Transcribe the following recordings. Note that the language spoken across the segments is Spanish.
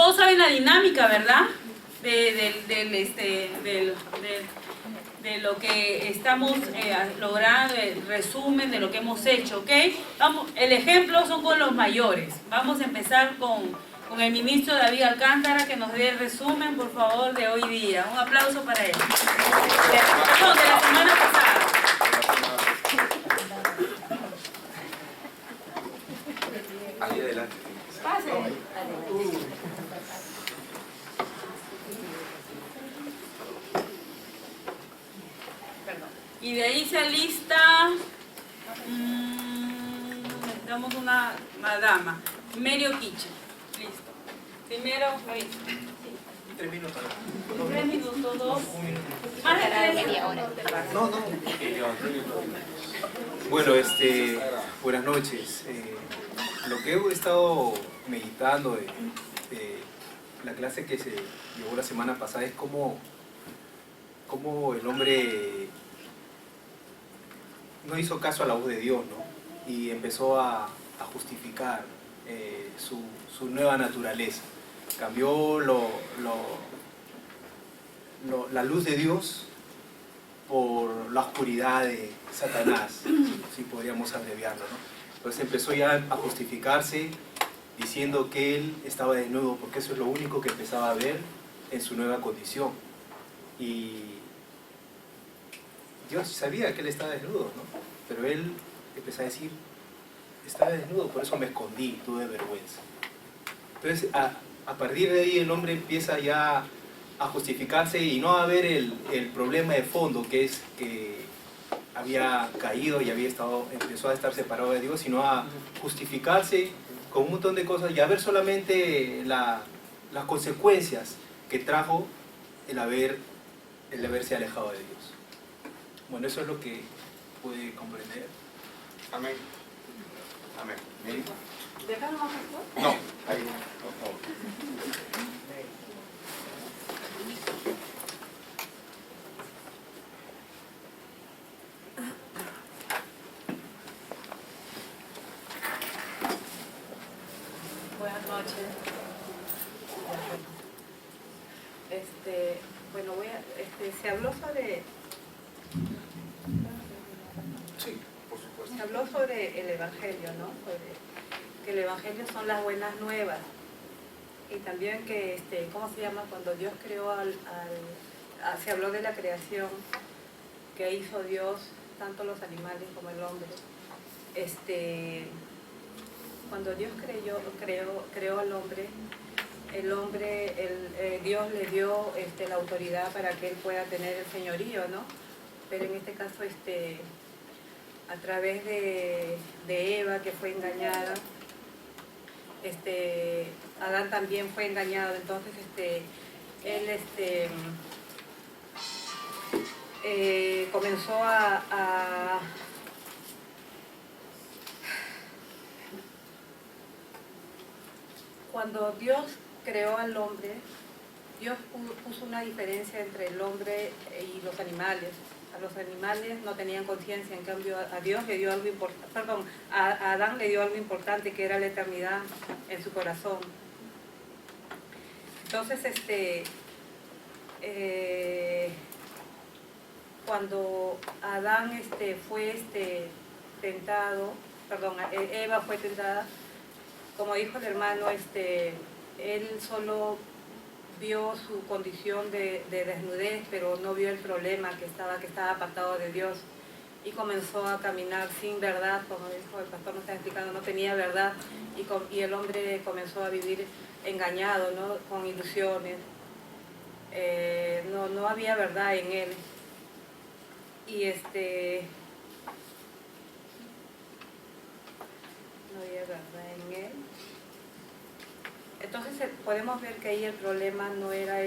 todos saben la dinámica, ¿verdad? De lo que estamos logrando, el resumen de lo que hemos hecho, ¿ok? Vamos, el ejemplo son con los mayores. Vamos a empezar con el ministro David Alcántara, que nos dé el resumen, por favor, de hoy día. Un aplauso para él. Perdón, de la semana pasada. Ahí adelante. Pase. Y de ahí se alista, necesitamos una dama, Merio Quiche. Listo. Primero, Luis. 3 minutos. 3 minutos, 2. Más de 3 minutos. No. Bueno, buenas noches. Lo que he estado meditando de la clase que se llevó la semana pasada es cómo el hombre no hizo caso a la voz de Dios, ¿no? Y empezó a justificar su nueva naturaleza. Cambió la luz de Dios por la oscuridad de Satanás, si podríamos abreviarlo, ¿no? Entonces empezó ya a justificarse diciendo que él estaba desnudo, porque eso es lo único que empezaba a ver en su nueva condición. Y Dios sabía que él estaba desnudo, ¿no? Pero él empezó a decir, estaba desnudo, por eso me escondí, tuve vergüenza. Entonces, a partir de ahí el hombre empieza ya a justificarse y no a ver el problema de fondo, que es que había caído y empezó a estar separado de Dios, sino a justificarse con un montón de cosas y a ver solamente las consecuencias que trajo el haberse alejado de Dios. Bueno, eso es lo que pude comprender. Amén. Amén. ¿De acá no vas a actuar? No, ahí, por favor. Buenas noches. Bueno, se habló sobre... Sí, por supuesto. Se habló sobre el Evangelio, ¿no? Que el Evangelio son las buenas nuevas. Y también que, ¿cómo se llama? Cuando Dios creó se habló de la creación que hizo Dios, tanto los animales como el hombre. Cuando Dios creó al hombre, Dios le dio la autoridad para que él pueda tener el señorío, ¿no? Pero en este caso, a través de Eva, que fue engañada, Adán también fue engañado. Entonces, él comenzó Cuando Dios creó al hombre, Dios puso una diferencia entre el hombre y los animales. A los animales no tenían conciencia, en cambio a Dios le dio algo importante, a Adán le dio algo importante, que era la eternidad en su corazón. Entonces, cuando Adán fue tentado, Eva fue tentada, como dijo el hermano, él solo vio su condición de desnudez, pero no vio el problema que estaba apartado de Dios, y comenzó a caminar sin verdad, como dijo el pastor, nos está explicando, no tenía verdad, y el hombre comenzó a vivir engañado, ¿no? Con ilusiones, no había verdad en él, y no había verdad en él. Entonces podemos ver que ahí el problema no era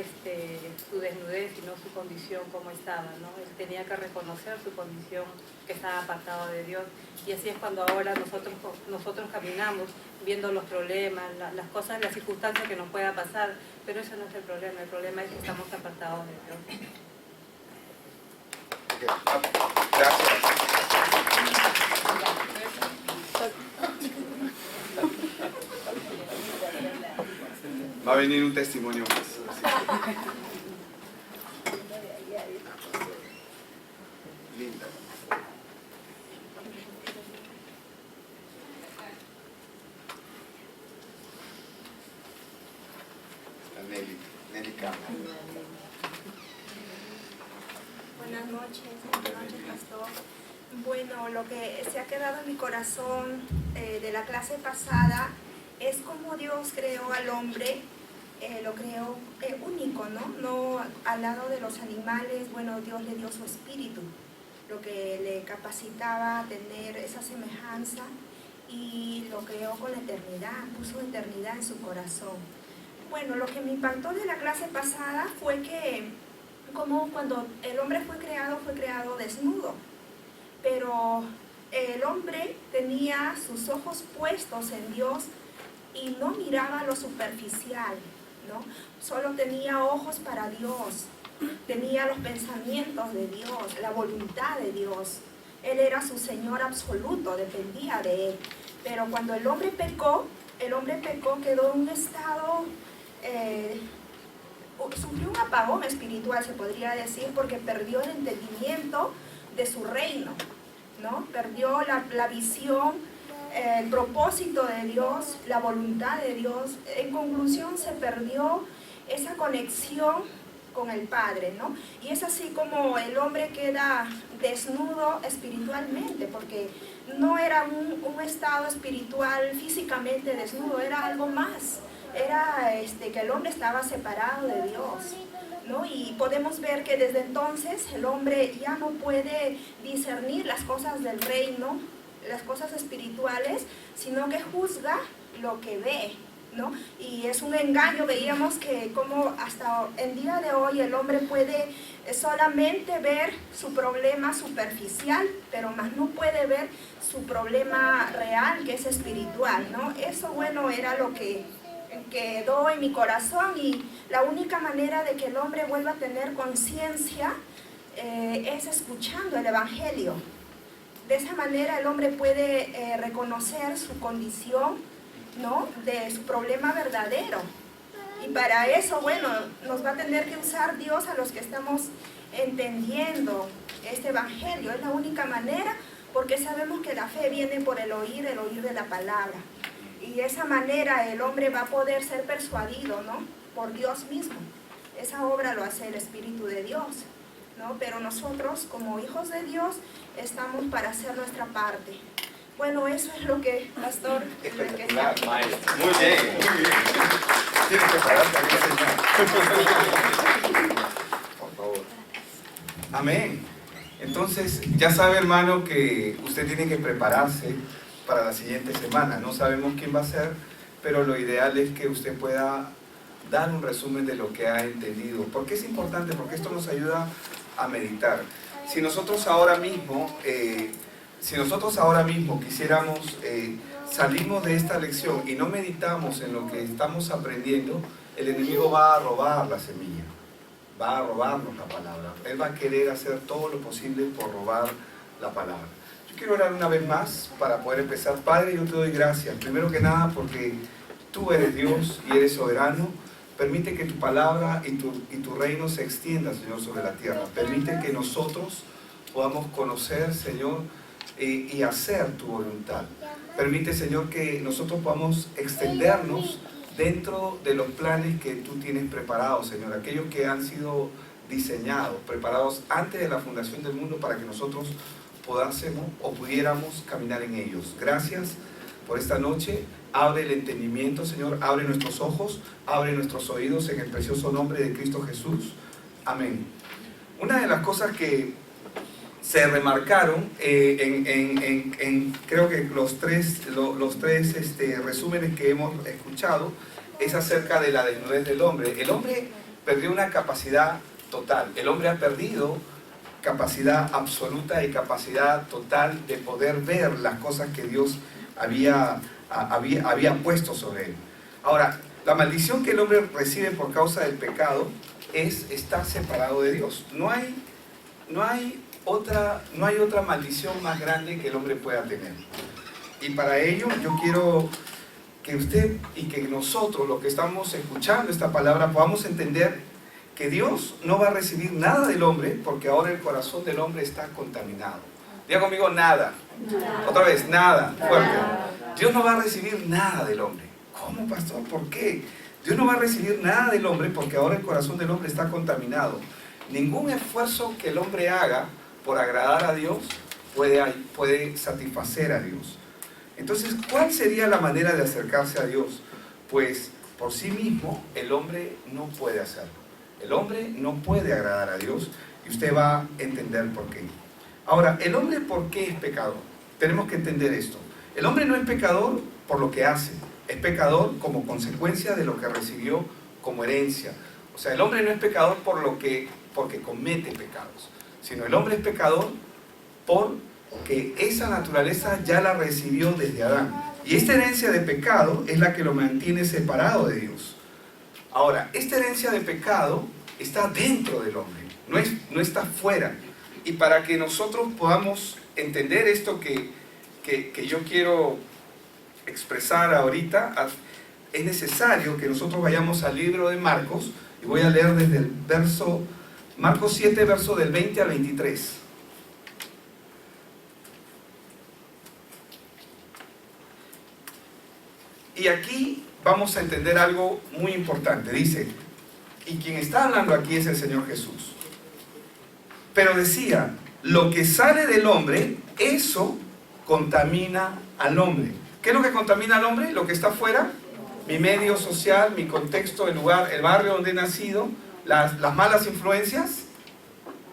su desnudez, sino su condición como estaba, ¿no? Él tenía que reconocer su condición, que estaba apartado de Dios. Y así es cuando ahora nosotros caminamos viendo los problemas, las cosas, las circunstancias que nos pueda pasar, pero eso no es el problema es que estamos apartados de Dios. Gracias. Va a venir un testimonio más. Linda. La Nelly Cama. Buenas noches, pastor. Bueno, lo que se ha quedado en mi corazón de la clase pasada es cómo Dios creó al hombre, lo creó único, ¿no? No al lado de los animales. Bueno, Dios le dio su espíritu, lo que le capacitaba a tener esa semejanza, y lo creó con la eternidad, puso eternidad en su corazón. Bueno, lo que me impactó de la clase pasada fue que como cuando el hombre fue creado desnudo, pero el hombre tenía sus ojos puestos en Dios y no miraba lo superficial, ¿no? Solo tenía ojos para Dios, tenía los pensamientos de Dios, la voluntad de Dios. Él era su Señor absoluto, dependía de Él. Pero cuando el hombre pecó, quedó en un estado, sufrió un apagón espiritual, se podría decir, porque perdió el entendimiento de su reino, ¿no? Perdió la visión, el propósito de Dios, la voluntad de Dios. En conclusión, se perdió esa conexión con el Padre, ¿no? Y es así como el hombre queda desnudo espiritualmente, porque no era un estado espiritual físicamente desnudo, era algo más. Era que el hombre estaba separado de Dios, ¿no? Y podemos ver que desde entonces el hombre ya no puede discernir las cosas del reino, las cosas espirituales, sino que juzga lo que ve, ¿no? Y es un engaño. Veíamos que como hasta el día de hoy el hombre puede solamente ver su problema superficial, pero más no puede ver su problema real, que es espiritual, ¿no? Eso, bueno, era lo que quedó en mi corazón, y la única manera de que el hombre vuelva a tener conciencia es escuchando el Evangelio. De esa manera el hombre puede reconocer su condición, ¿no? De su problema verdadero. Y para eso, bueno, nos va a tener que usar Dios a los que estamos entendiendo este Evangelio. Es la única manera, porque sabemos que la fe viene por el oír de la palabra. Y de esa manera el hombre va a poder ser persuadido, ¿no? Por Dios mismo. Esa obra lo hace el Espíritu de Dios, ¿no? Pero nosotros, como hijos de Dios, estamos para hacer nuestra parte. Bueno, eso es lo que, pastor... Espectacular, maestro. Muy bien, muy bien. Tienes que parar también, señor. Por favor. Amén. Entonces, ya sabe, hermano, que usted tiene que prepararse para la siguiente semana. No sabemos quién va a ser, pero lo ideal es que usted pueda dar un resumen de lo que ha entendido. ¿Por qué es importante? Porque esto nos ayuda a meditar. Si nosotros ahora mismo quisiéramos, salimos de esta lección y no meditamos en lo que estamos aprendiendo, el enemigo va a robar la semilla, va a robarnos la palabra. Él va a querer hacer todo lo posible por robar la palabra. Yo quiero orar una vez más para poder empezar. Padre, yo te doy gracias, primero que nada porque tú eres Dios y eres soberano. Permite que tu palabra y tu reino se extienda, Señor, sobre la tierra. Permite que nosotros podamos conocer, Señor, y hacer tu voluntad. Permite, Señor, que nosotros podamos extendernos dentro de los planes que tú tienes preparados, Señor. Aquellos que han sido diseñados, preparados antes de la fundación del mundo para que nosotros pudiéramos caminar en ellos. Gracias por esta noche. Abre el entendimiento, Señor, abre nuestros ojos, abre nuestros oídos en el precioso nombre de Cristo Jesús. Amén. Una de las cosas que se remarcaron creo que los tres resúmenes que hemos escuchado es acerca de la desnudez del hombre. El hombre perdió una capacidad total. El hombre ha perdido capacidad absoluta y capacidad total de poder ver las cosas que Dios había puesto sobre él. Ahora, la maldición que el hombre recibe por causa del pecado es estar separado de Dios. No hay otra maldición más grande que el hombre pueda tener. Y para ello yo quiero que usted y que nosotros, los que estamos escuchando esta palabra, podamos entender que Dios no va a recibir nada del hombre porque ahora el corazón del hombre está contaminado. Diga conmigo, nada. Otra vez, nada. Fuerte. Dios no va a recibir nada del hombre. ¿Cómo, pastor? ¿Por qué? Dios no va a recibir nada del hombre porque ahora el corazón del hombre está contaminado. Ningún esfuerzo que el hombre haga por agradar a Dios puede satisfacer a Dios. Entonces, ¿cuál sería la manera de acercarse a Dios? Pues por sí mismo el hombre no puede hacerlo. El hombre no puede agradar a Dios y usted va a entender por qué. Ahora, ¿el hombre por qué es pecador? Tenemos que entender esto. El hombre no es pecador por lo que hace, es pecador como consecuencia de lo que recibió como herencia. O sea, el hombre no es pecador porque comete pecados, sino el hombre es pecador porque esa naturaleza ya la recibió desde Adán. Y esta herencia de pecado es la que lo mantiene separado de Dios. Ahora, esta herencia de pecado está dentro del hombre, no está fuera. Y para que nosotros podamos entender esto que yo quiero expresar ahorita, es necesario que nosotros vayamos al libro de Marcos, y voy a leer desde el Marcos 7, verso del 20 al 23. Y aquí vamos a entender algo muy importante. Dice, y quien está hablando aquí es el Señor Jesús. Pero decía, lo que sale del hombre, eso contamina al hombre. ¿Qué es lo que contamina al hombre? Lo que está afuera, mi medio social, mi contexto, el lugar, el barrio donde he nacido, las malas influencias.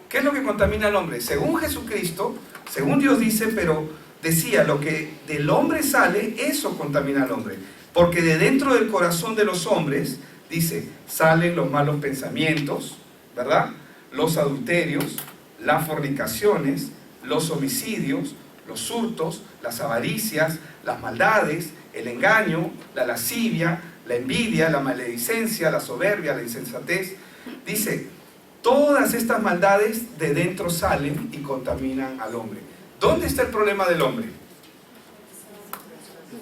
¿Qué es lo que contamina al hombre? Según Jesucristo, según Dios dice, pero decía, lo que del hombre sale, eso contamina al hombre. Porque de dentro del corazón de los hombres, dice, salen los malos pensamientos, ¿verdad? Los adulterios, las fornicaciones, los homicidios, los hurtos, las avaricias, las maldades, el engaño, la lascivia, la envidia, la maledicencia, la soberbia, la insensatez. Dice, todas estas maldades de dentro salen y contaminan al hombre. ¿Dónde está el problema del hombre?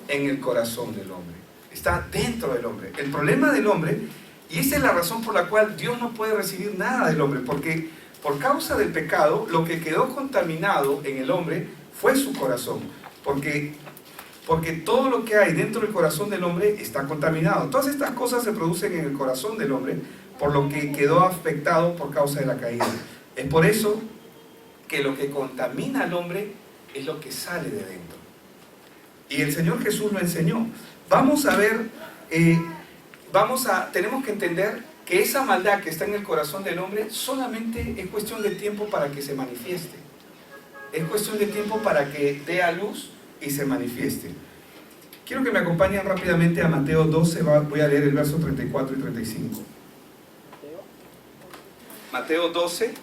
En el corazón del hombre. Está dentro del hombre. El problema del hombre, y esa es la razón por la cual Dios no puede recibir nada del hombre, porque por causa del pecado, lo que quedó contaminado en el hombre fue su corazón. Porque todo lo que hay dentro del corazón del hombre está contaminado. Todas estas cosas se producen en el corazón del hombre por lo que quedó afectado por causa de la caída. Es por eso que lo que contamina al hombre es lo que sale de dentro. Y el Señor Jesús lo enseñó. Vamos a ver, tenemos que entender que esa maldad que está en el corazón del hombre solamente es cuestión de tiempo para que se manifieste. Es cuestión de tiempo para que dé a luz y se manifieste. Quiero que me acompañen rápidamente a Mateo 12, voy a leer el verso 34 y 35. Mateo 12,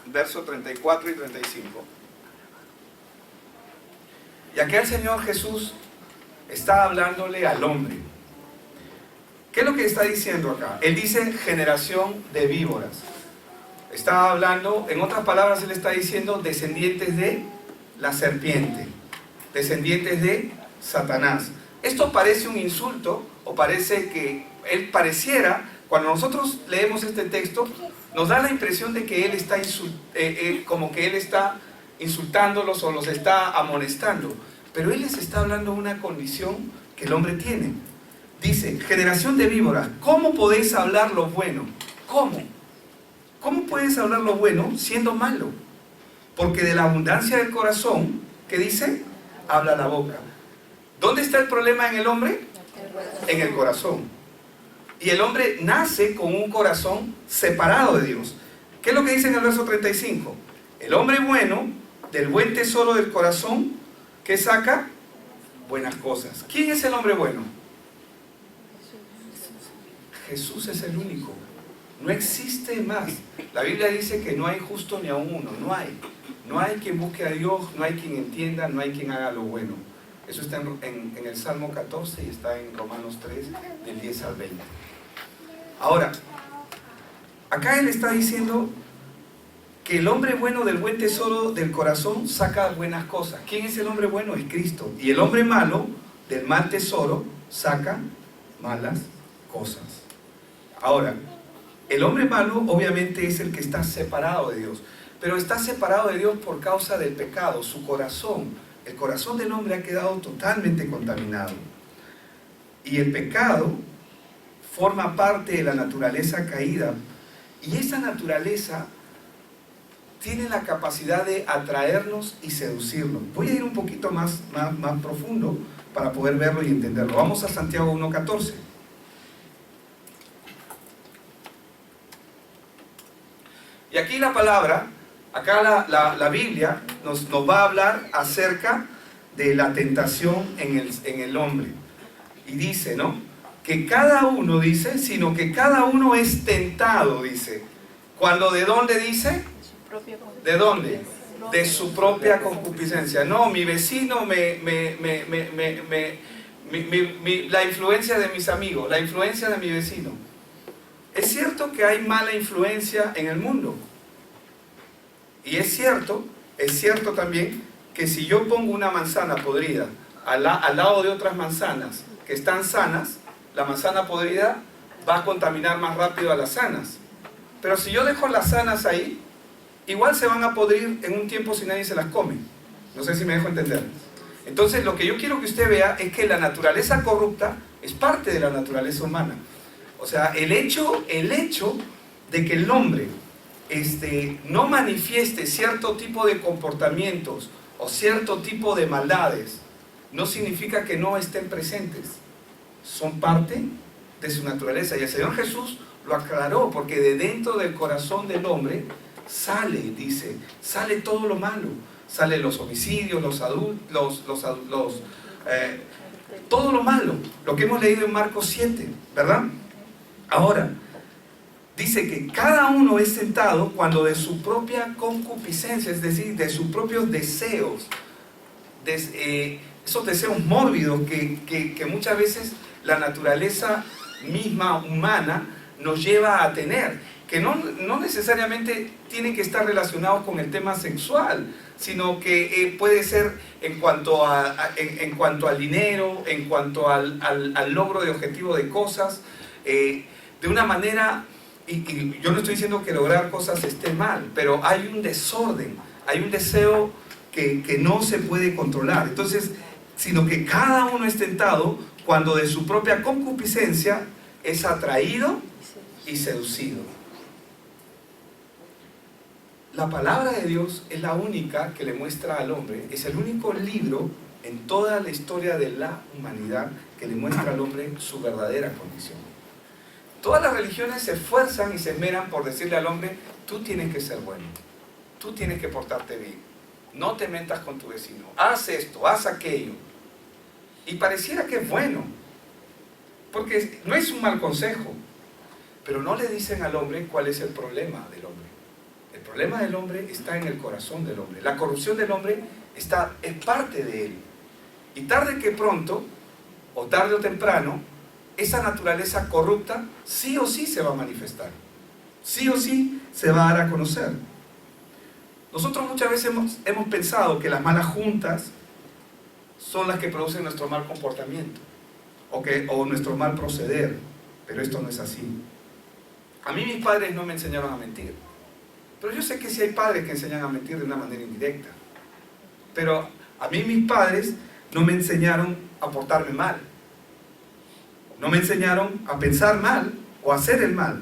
verso 34 y 35. Y aquí el Señor Jesús está hablándole al hombre. ¿Qué es lo que está diciendo acá? Él dice generación de víboras. Está hablando, en otras palabras, él está diciendo descendientes de la serpiente, descendientes de Satanás. Esto parece un insulto, o parece que él pareciera, cuando nosotros leemos este texto, nos da la impresión de que él está como que él está insultándolos o los está amonestando. Pero él les está hablando de una condición que el hombre tiene. Dice, generación de víboras, ¿cómo podéis hablar lo bueno? ¿Cómo? ¿Cómo puedes hablar lo bueno siendo malo? Porque de la abundancia del corazón, ¿qué dice? Habla la boca. ¿Dónde está el problema en el hombre? En el corazón. Y el hombre nace con un corazón separado de Dios. ¿Qué es lo que dice en el verso 35? El hombre bueno, del buen tesoro del corazón, ¿qué saca? Buenas cosas. ¿Quién es el hombre bueno? Jesús es el único. No existe más. La Biblia dice que no hay justo ni aun uno. No hay. No hay quien busque a Dios, no hay quien entienda, no hay quien haga lo bueno. Eso está en el Salmo 14 y está en Romanos 3, del 10 al 20. Ahora, acá él está diciendo que el hombre bueno del buen tesoro del corazón saca buenas cosas. ¿Quién es el hombre bueno? Es Cristo. Y el hombre malo del mal tesoro saca malas cosas. Ahora, el hombre malo obviamente es el que está separado de Dios, pero está separado de Dios por causa del pecado. Su corazón, el corazón del hombre ha quedado totalmente contaminado. Y el pecado forma parte de la naturaleza caída, y esa naturaleza tiene la capacidad de atraernos y seducirnos. Voy a ir un poquito más profundo para poder verlo y entenderlo. Vamos a Santiago 1:14. Y aquí la palabra, acá la Biblia nos va a hablar acerca de la tentación en el hombre. Y dice, ¿no? Que cada uno, dice, sino que cada uno es tentado, dice. ¿Cuando de dónde dice? ¿De dónde? De su propia concupiscencia. No, mi vecino la influencia de mis amigos, la influencia de mi vecino. Es cierto que hay mala influencia en el mundo. Y es cierto también que si yo pongo una manzana podrida al lado de otras manzanas que están sanas, la manzana podrida va a contaminar más rápido a las sanas. Pero si yo dejo las sanas ahí, igual se van a podrir en un tiempo si nadie se las come. No sé si me dejo entender. Entonces lo que yo quiero que usted vea es que la naturaleza corrupta es parte de la naturaleza humana. O sea, el hecho de que el hombre no manifieste cierto tipo de comportamientos o cierto tipo de maldades, no significa que no estén presentes. Son parte de su naturaleza. Y el Señor Jesús lo aclaró, porque de dentro del corazón del hombre sale todo lo malo. Salen los homicidios, todo lo malo. Lo que hemos leído en Marcos 7, ¿verdad? Ahora, dice que cada uno es tentado cuando de su propia concupiscencia, es decir, de sus propios deseos, esos deseos mórbidos que muchas veces la naturaleza misma humana nos lleva a tener, que no necesariamente tienen que estar relacionados con el tema sexual, sino que puede ser en cuanto al dinero, en cuanto al logro de objetivo de cosas, de una manera, y yo no estoy diciendo que lograr cosas esté mal, pero hay un desorden, hay un deseo que no se puede controlar. Entonces, sino que cada uno es tentado cuando de su propia concupiscencia es atraído y seducido. La palabra de Dios es la única que le muestra al hombre, es el único libro en toda la historia de la humanidad que le muestra al hombre su verdadera condición. Todas las religiones se esfuerzan y se esmeran por decirle al hombre: tú tienes que ser bueno, tú tienes que portarte bien, no te metas con tu vecino, haz esto, haz aquello. Y pareciera que es bueno, porque no es un mal consejo, pero no le dicen al hombre cuál es el problema del hombre. El problema del hombre está en el corazón del hombre. La corrupción del hombre es parte de él. Y tarde que pronto, o tarde o temprano, esa naturaleza corrupta sí o sí se va a manifestar. Sí o sí se va a dar a conocer. Nosotros muchas veces hemos pensado que las malas juntas son las que producen nuestro mal comportamiento o nuestro mal proceder, pero esto no es así. A mí mis padres no me enseñaron a mentir, pero yo sé que sí hay padres que enseñan a mentir de una manera indirecta, pero a mí mis padres no me enseñaron a portarme mal, no me enseñaron a pensar mal o a hacer el mal.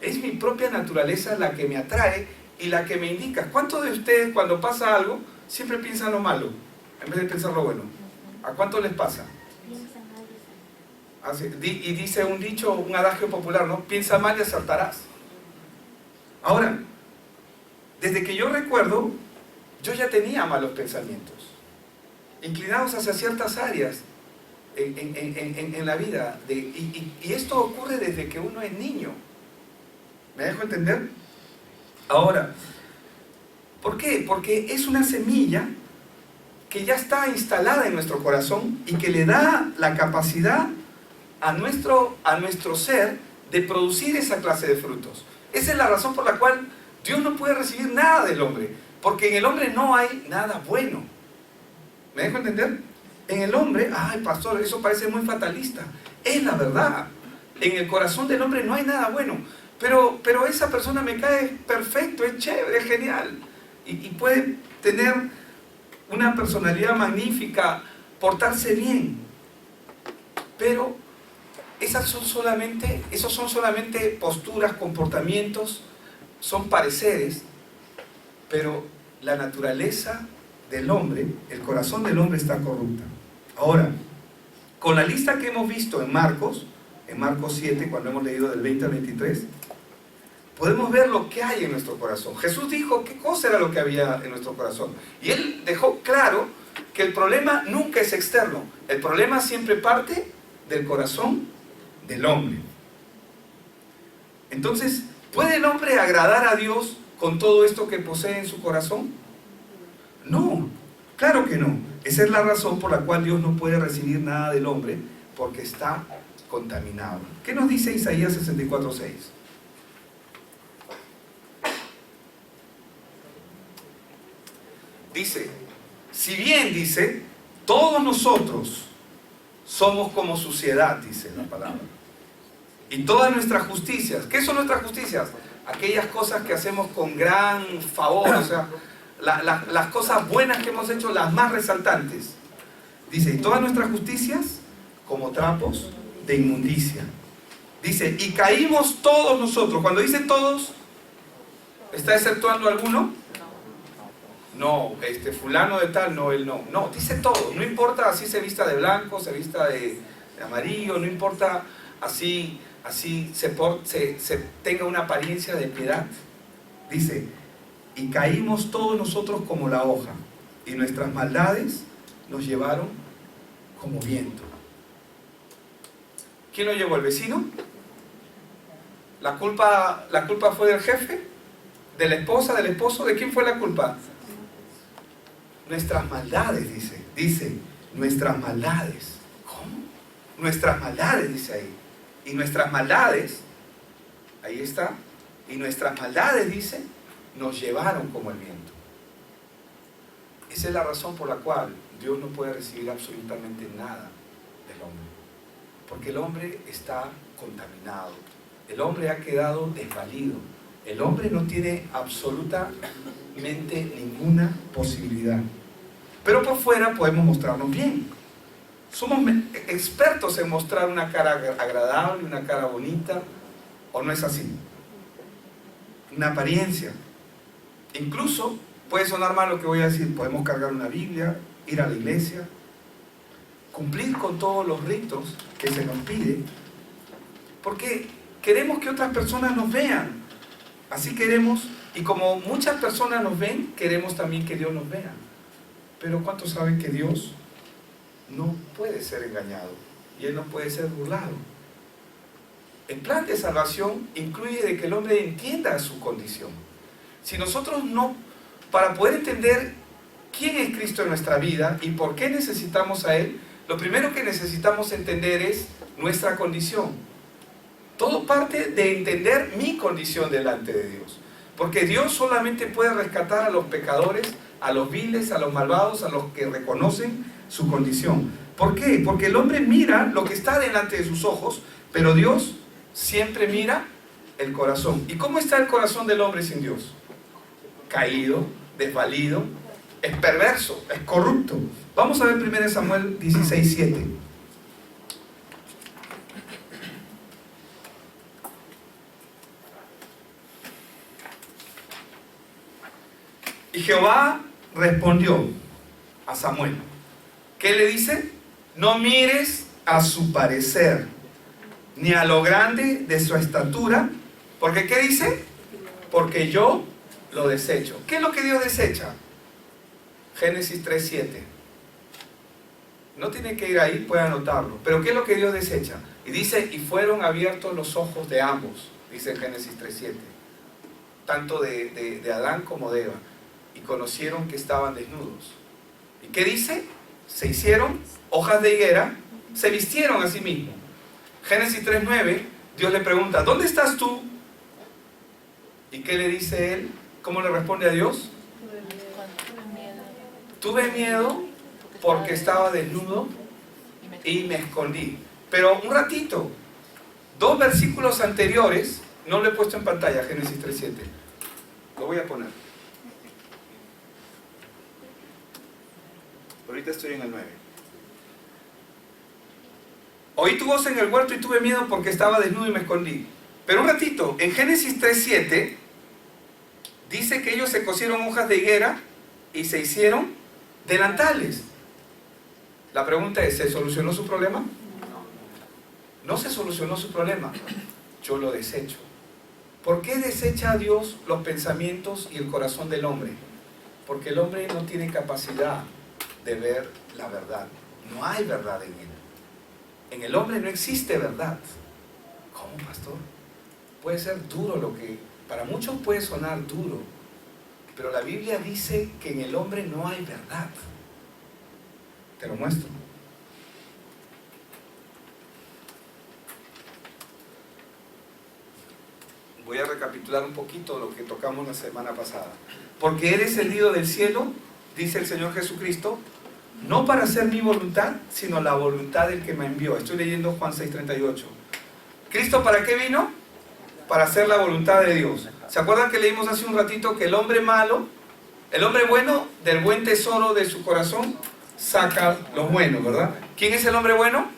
Es mi propia naturaleza la que me atrae y la que me indica. ¿Cuántos de ustedes cuando pasa algo siempre piensan lo malo en vez de pensar lo bueno? ¿A cuántos les pasa? Y dice un dicho, un adagio popular, ¿no? Piensa mal y acertarás. Ahora, desde que yo recuerdo, yo ya tenía malos pensamientos, inclinados hacia ciertas áreas en la vida. Y esto ocurre desde que uno es niño. ¿Me dejo entender? Ahora, ¿por qué? Porque es una semilla que ya está instalada en nuestro corazón y que le da la capacidad a nuestro ser de producir esa clase de frutos. Esa es la razón por la cual Dios no puede recibir nada del hombre, porque en el hombre no hay nada bueno. ¿Me dejo entender? En el hombre, ay pastor, eso parece muy fatalista. Es la verdad. En el corazón del hombre no hay nada bueno. Pero esa persona me cae perfecto, es chévere, es genial. Y puede tener una personalidad magnífica, portarse bien. Pero esos son solamente posturas, comportamientos, son pareceres. Pero la naturaleza del hombre, el corazón del hombre está corrupta. Ahora, con la lista que hemos visto en Marcos 7, cuando hemos leído del 20 al 23, podemos ver lo que hay en nuestro corazón. Jesús dijo qué cosa era lo que había en nuestro corazón. Y Él dejó claro que el problema nunca es externo. El problema siempre parte del corazón del hombre. Entonces, ¿puede el hombre agradar a Dios con todo esto que posee en su corazón? No, claro que no. Esa es la razón por la cual Dios no puede recibir nada del hombre, porque está contaminado. ¿Qué nos dice Isaías 64:6? Dice, si bien dice, todos nosotros somos como suciedad, dice la palabra. Y todas nuestras justicias, ¿qué son nuestras justicias? Aquellas cosas que hacemos con gran favor, o sea, las cosas buenas que hemos hecho, las más resaltantes. Dice, y todas nuestras justicias como trapos de inmundicia. Dice, y caímos todos nosotros. Cuando dice todos, ¿está exceptuando alguno? No, fulano de tal, no, él no. No, dice todos. No importa si se vista de blanco, se vista de amarillo, no importa así se tenga una apariencia de piedad. Dice, y caímos todos nosotros como la hoja, y nuestras maldades nos llevaron como viento. ¿Quién lo llevó? ¿El vecino? ¿La culpa fue del jefe? ¿De la esposa? ¿Del esposo? ¿De quién fue la culpa? Nuestras maldades, dice, nuestras maldades. ¿Cómo? Nuestras maldades, dice ahí. Y nuestras maldades, ahí está, y nuestras maldades, dice, nos llevaron como el viento. Esa es la razón por la cual Dios no puede recibir absolutamente nada del hombre. Porque el hombre está contaminado. El hombre ha quedado desvalido. El hombre no tiene absolutamente ninguna posibilidad. Pero por fuera podemos mostrarnos bien. Somos expertos en mostrar una cara agradable, una cara bonita, ¿o no es así? Una apariencia. Incluso, puede sonar mal lo que voy a decir, podemos cargar una Biblia, ir a la iglesia, cumplir con todos los ritos que se nos pide, porque queremos que otras personas nos vean. Así queremos, y como muchas personas nos ven, queremos también que Dios nos vea. Pero ¿cuántos saben que Dios no puede ser engañado y Él no puede ser burlado? El plan de salvación incluye de que el hombre entienda su condición. Si nosotros no, para poder entender quién es Cristo en nuestra vida y por qué necesitamos a Él, lo primero que necesitamos entender es nuestra condición. Todo parte de entender mi condición delante de Dios. Porque Dios solamente puede rescatar a los pecadores, a los viles, a los malvados, a los que reconocen su condición. ¿Por qué? Porque el hombre mira lo que está delante de sus ojos, pero Dios siempre mira el corazón. ¿Y cómo está el corazón del hombre sin Dios? Caído, desvalido, es perverso, es corrupto. Vamos a ver 1 Samuel 16:7. Y Jehová respondió a Samuel. ¿Qué le dice? No mires a su parecer, ni a lo grande de su estatura, porque ¿qué dice? Porque yo lo desecho. ¿Qué es lo que Dios desecha? Génesis 3:7. No tiene que ir ahí, puede anotarlo. Pero ¿qué es lo que Dios desecha? Y dice, y fueron abiertos los ojos de ambos, dice Génesis 3:7. Tanto de Adán como de Eva. Y conocieron que estaban desnudos. ¿Y qué dice? Se hicieron hojas de higuera, se vistieron a sí mismos. Génesis 3:9, Dios le pregunta, ¿dónde estás tú? ¿Y qué le dice él? ¿Cómo le responde a Dios? Tuve miedo porque estaba desnudo y me escondí. Pero un ratito, 2 versículos anteriores, no lo he puesto en pantalla, Génesis 3:7. Lo voy a poner. Ahorita estoy en el 9. Oí tu voz en el huerto y tuve miedo porque estaba desnudo y me escondí. Pero un ratito, en Génesis 3:7, dice que ellos se cosieron hojas de higuera y se hicieron delantales. La pregunta es, ¿se solucionó su problema? No se solucionó su problema. Yo lo desecho. ¿Por qué desecha a Dios los pensamientos y el corazón del hombre? Porque el hombre no tiene capacidad de ver la verdad. No hay verdad en él. En el hombre no existe verdad. ¿Cómo, pastor? Puede ser duro lo que... Para muchos puede sonar duro, pero la Biblia dice que en el hombre no hay verdad. Te lo muestro. Voy a recapitular un poquito lo que tocamos la semana pasada. Porque he descendido del cielo, dice el Señor Jesucristo, no para hacer mi voluntad, sino la voluntad del que me envió. Estoy leyendo Juan 6:38. ¿Cristo para qué vino? Para hacer la voluntad de Dios. ¿Se acuerdan que leímos hace un ratito que el hombre malo, el hombre bueno, del buen tesoro de su corazón, saca lo bueno, ¿verdad? ¿Quién es el hombre bueno?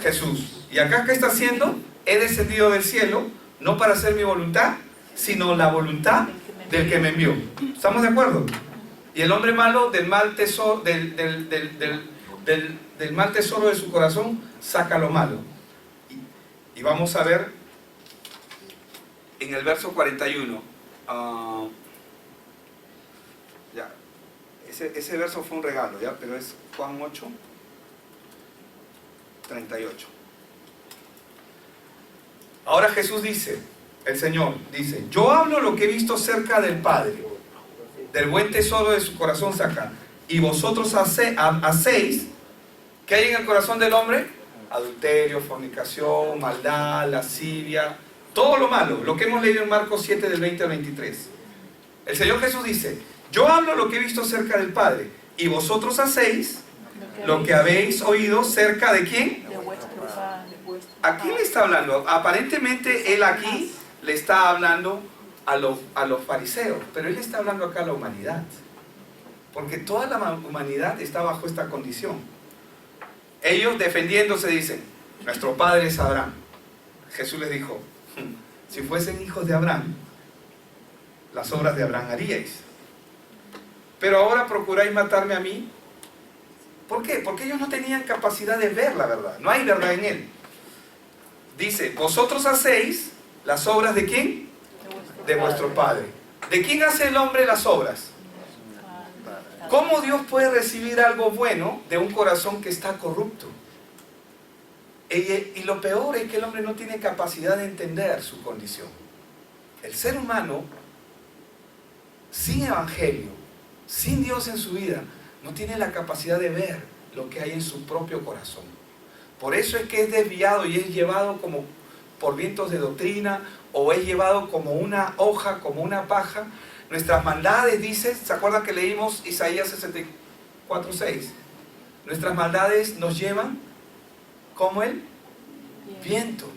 Jesús. ¿Y acá qué está haciendo? He descendido del cielo, no para hacer mi voluntad, sino la voluntad del que me envió. ¿Estamos de acuerdo? Y el hombre malo del mal tesoro, del mal tesoro de su corazón, saca lo malo. Y vamos a ver en el verso 41. Ya, ese verso fue un regalo, ¿ya? Pero es Juan 8, 38. Ahora Jesús dice, el Señor dice, yo hablo lo que he visto cerca del Padre, del buen tesoro de su corazón saca, y vosotros hacéis, ¿qué hay en el corazón del hombre? Adulterio, fornicación, maldad, lascivia, todo lo malo, lo que hemos leído en Marcos 7 del 20 al 23. El Señor Jesús dice, yo hablo lo que he visto cerca del Padre, y vosotros hacéis lo que habéis oído cerca de ¿quién? ¿A quién le está hablando? Aparentemente él aquí le está hablando a los fariseos, pero él está hablando acá a la humanidad, porque toda la humanidad está bajo esta condición. Ellos defendiéndose dicen, nuestro padre es Abraham. Jesús les dijo, si fuesen hijos de Abraham, las obras de Abraham haríais, pero ahora procuráis matarme a mí. ¿Por qué? Porque ellos no tenían capacidad de ver la verdad, no hay verdad en él. Dice, vosotros hacéis las obras ¿de quién? De vuestro Padre. ¿De quién hace el hombre las obras? ¿Cómo Dios puede recibir algo bueno de un corazón que está corrupto? Y lo peor es que el hombre no tiene capacidad de entender su condición. El ser humano, sin evangelio, sin Dios en su vida, no tiene la capacidad de ver lo que hay en su propio corazón. Por eso es que es desviado y es llevado como por vientos de doctrina, o es llevado como una hoja, como una paja. Nuestras maldades, dice, ¿se acuerdan que leímos Isaías 64:6? Nuestras maldades nos llevan como el viento.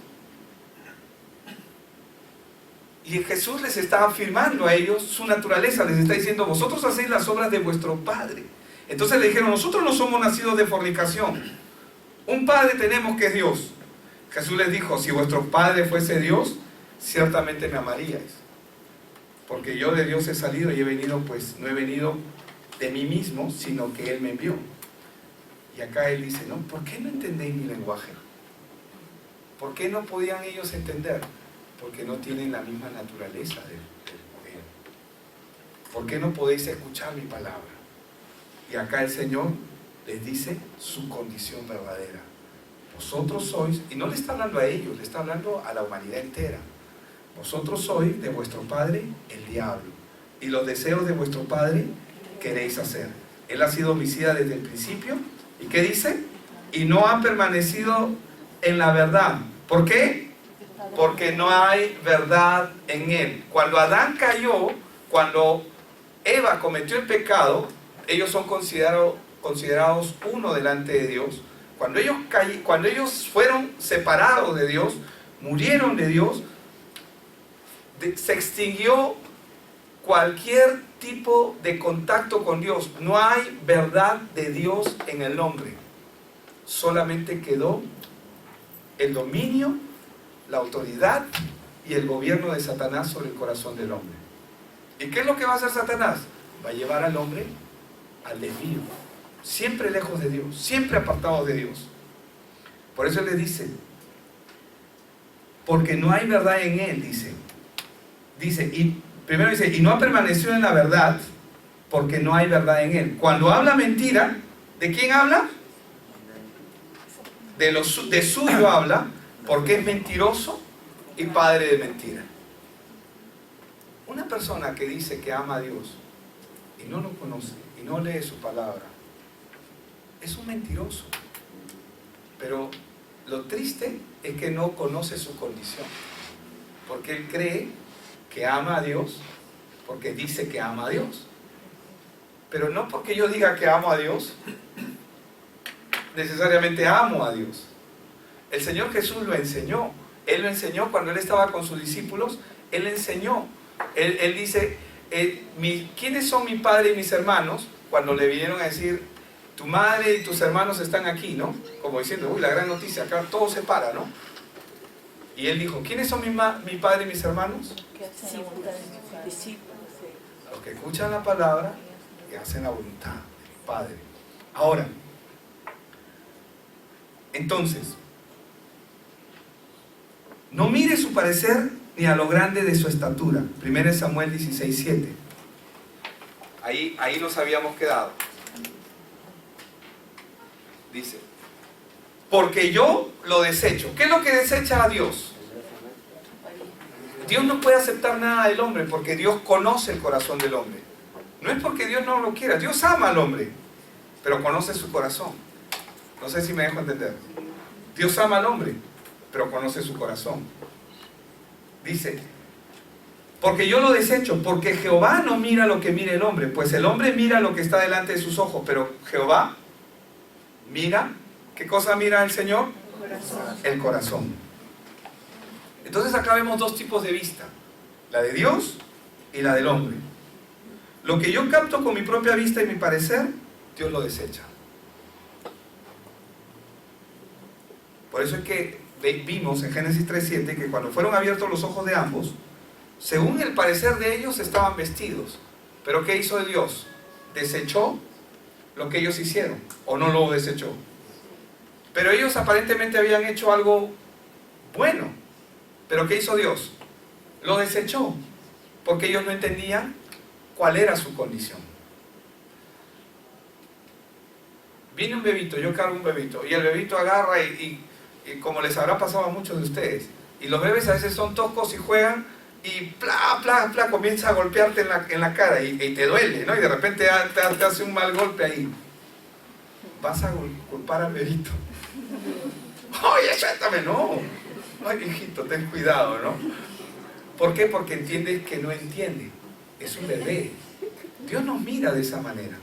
Y Jesús les está afirmando a ellos su naturaleza, les está diciendo, vosotros hacéis las obras de vuestro Padre. Entonces le dijeron, nosotros no somos nacidos de fornicación, un Padre tenemos que es Dios. Jesús les dijo, si vuestro Padre fuese Dios, ciertamente me amaríais, porque yo de Dios he salido y he venido, pues no he venido de mí mismo, sino que Él me envió. Y acá Él dice, no, ¿por qué no entendéis mi lenguaje? ¿Por qué no podían ellos entender? Porque no tienen la misma naturaleza del poder. ¿Por qué no podéis escuchar mi palabra? Y acá el Señor les dice su condición verdadera. Vosotros sois, y no le está hablando a ellos, le está hablando a la humanidad entera. Vosotros sois de vuestro padre el diablo, y los deseos de vuestro padre queréis hacer. Él ha sido homicida desde el principio. ¿Y qué dice? Y no ha permanecido en la verdad. ¿Por qué? porque no hay verdad en él. Cuando Adán cayó, cuando Eva cometió el pecado, ellos son considerados uno delante de Dios. Cuando ellos fueron separados de Dios, murieron de Dios, se extinguió cualquier tipo de contacto con Dios. No hay verdad de Dios en el hombre. Solamente quedó el dominio, la autoridad y el gobierno de Satanás sobre el corazón del hombre. ¿Y qué es lo que va a hacer Satanás? Va a llevar al hombre al desvío, siempre lejos de Dios, siempre apartado de Dios. Por eso le dice, porque no hay verdad en él, primero dice, y no ha permanecido en la verdad, porque no hay verdad en él. Cuando habla mentira, ¿de quién habla? De suyo habla, porque es mentiroso y padre de mentira. Una persona que dice que ama a Dios y no lo conoce y no lee su palabra, es un mentiroso. Pero lo triste es que no conoce su condición, porque él cree que ama a Dios, porque dice que ama a Dios. Pero no porque yo diga que amo a Dios, necesariamente amo a Dios. El Señor Jesús lo enseñó. Él lo enseñó cuando Él estaba con sus discípulos. Él enseñó. Él dice, ¿quiénes son mi padre y mis hermanos? Cuando le vinieron a decir, tu madre y tus hermanos están aquí, ¿no? Como diciendo, uy, la gran noticia, acá todo se para, ¿no? Y Él dijo, ¿quiénes son mi padre y mis hermanos? Los que escuchan la palabra y hacen la voluntad del Padre. Ahora, entonces, no mire su parecer ni a lo grande de su estatura. 1 Samuel 16:7. Ahí nos habíamos quedado. Dice, porque yo lo desecho. ¿Qué es lo que desecha a Dios? Dios no puede aceptar nada del hombre porque Dios conoce el corazón del hombre. No es porque Dios no lo quiera. Dios ama al hombre, pero conoce su corazón. No sé si me dejo entender. Dios ama al hombre, pero conoce su corazón. Dice, porque yo lo desecho, porque Jehová no mira lo que mira el hombre, pues el hombre mira lo que está delante de sus ojos, pero Jehová mira, ¿qué cosa mira el Señor? El corazón. Entonces acá vemos dos tipos de vista, la de Dios y la del hombre. Lo que yo capto con mi propia vista y mi parecer, Dios lo desecha. Por eso es que vimos en Génesis 3:7 que cuando fueron abiertos los ojos de ambos, según el parecer de ellos estaban vestidos. Pero ¿qué hizo Dios? ¿Desechó lo que ellos hicieron o no lo desechó? Pero ellos aparentemente habían hecho algo bueno. ¿Pero qué hizo Dios? Lo desechó, porque ellos no entendían cuál era su condición. Viene un bebito, yo cargo un bebito, y el bebito agarra y como les habrá pasado a muchos de ustedes, y los bebés a veces son toscos y juegan, y pla, pla, pla, comienza a golpearte en la cara, y te duele, ¿no? Y de repente te hace un mal golpe ahí. Vas a culpar al bebito. ¡Oye, suéltame! No. Ay, hijito, ten cuidado, ¿no? ¿Por qué? Porque entiendes que no entiende. Es un bebé. Dios nos mira de esa manera.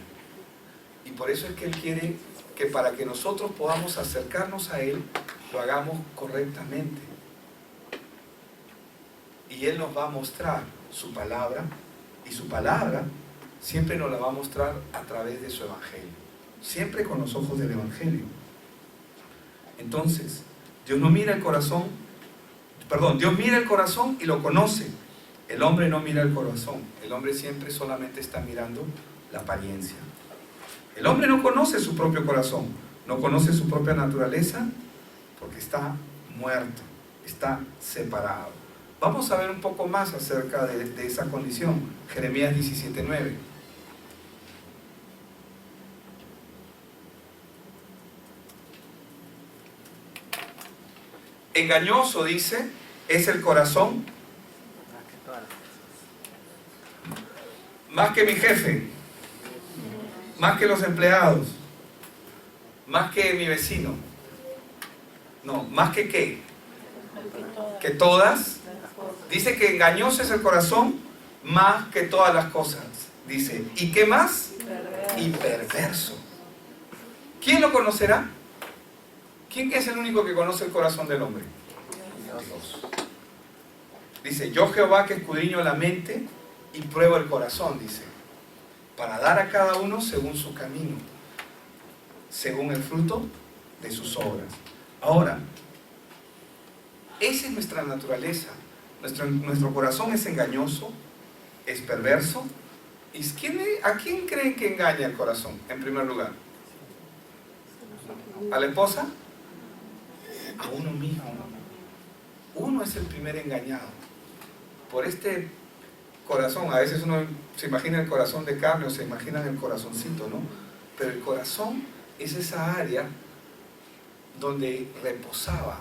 Y por eso es que Él quiere que para que nosotros podamos acercarnos a Él, lo hagamos correctamente. Y Él nos va a mostrar su palabra, y su palabra siempre nos la va a mostrar a través de su Evangelio. Siempre con los ojos del Evangelio. Entonces, Dios mira el corazón y lo conoce. El hombre no mira el corazón. El hombre siempre solamente está mirando la apariencia. El hombre no conoce su propio corazón, no conoce su propia naturaleza, porque está muerto, está separado. Vamos a ver un poco más acerca de esa condición. Jeremías 17:9. Engañoso, dice, es el corazón más que mi jefe, más que los empleados, más que mi vecino. No, más que qué. Que todas. Dice que engañoso es el corazón más que todas las cosas. Dice, ¿y qué más? Y perverso. ¿Quién lo conocerá? ¿Quién es el único que conoce el corazón del hombre? Dios. Dice, yo Jehová que escudriño la mente y pruebo el corazón, dice, para dar a cada uno según su camino, según el fruto de sus obras. Ahora, esa es nuestra naturaleza. Nuestro corazón es engañoso, es perverso. ¿Y a quién creen que engaña el corazón, en primer lugar? ¿A la esposa? A uno mismo. Uno es el primer engañado. Por este corazón, a veces uno se imagina el corazón de carne o se imagina el corazoncito, ¿no? Pero el corazón es esa área donde reposaba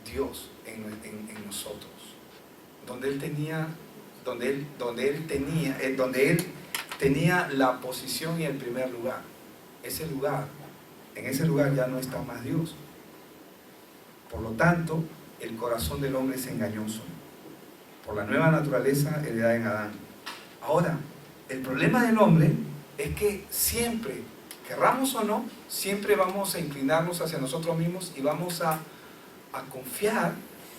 Dios en nosotros, donde Él tenía la posición y el primer lugar. En ese lugar ya no está más Dios. Por lo tanto, el corazón del hombre es engañoso, por la nueva naturaleza heredada en Adán. Ahora, el problema del hombre es que siempre, querramos o no, siempre vamos a inclinarnos hacia nosotros mismos y vamos a confiar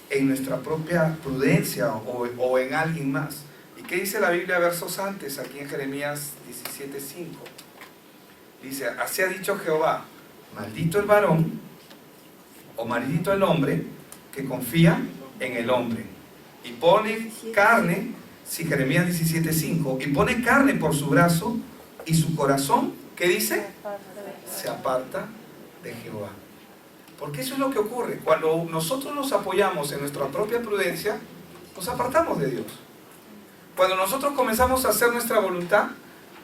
en nuestra propia prudencia o en alguien más. ¿Y qué dice la Biblia versos antes, aquí en Jeremías 17:5? Dice, así ha dicho Jehová, maldito el varón o maldito el hombre que confía en el hombre y pone carne, si Jeremías 17:5, y pone carne por su brazo y su corazón, ¿qué dice? Se aparta de Jehová. Porque eso es lo que ocurre. Cuando nosotros nos apoyamos en nuestra propia prudencia, nos apartamos de Dios. Cuando nosotros comenzamos a hacer nuestra voluntad,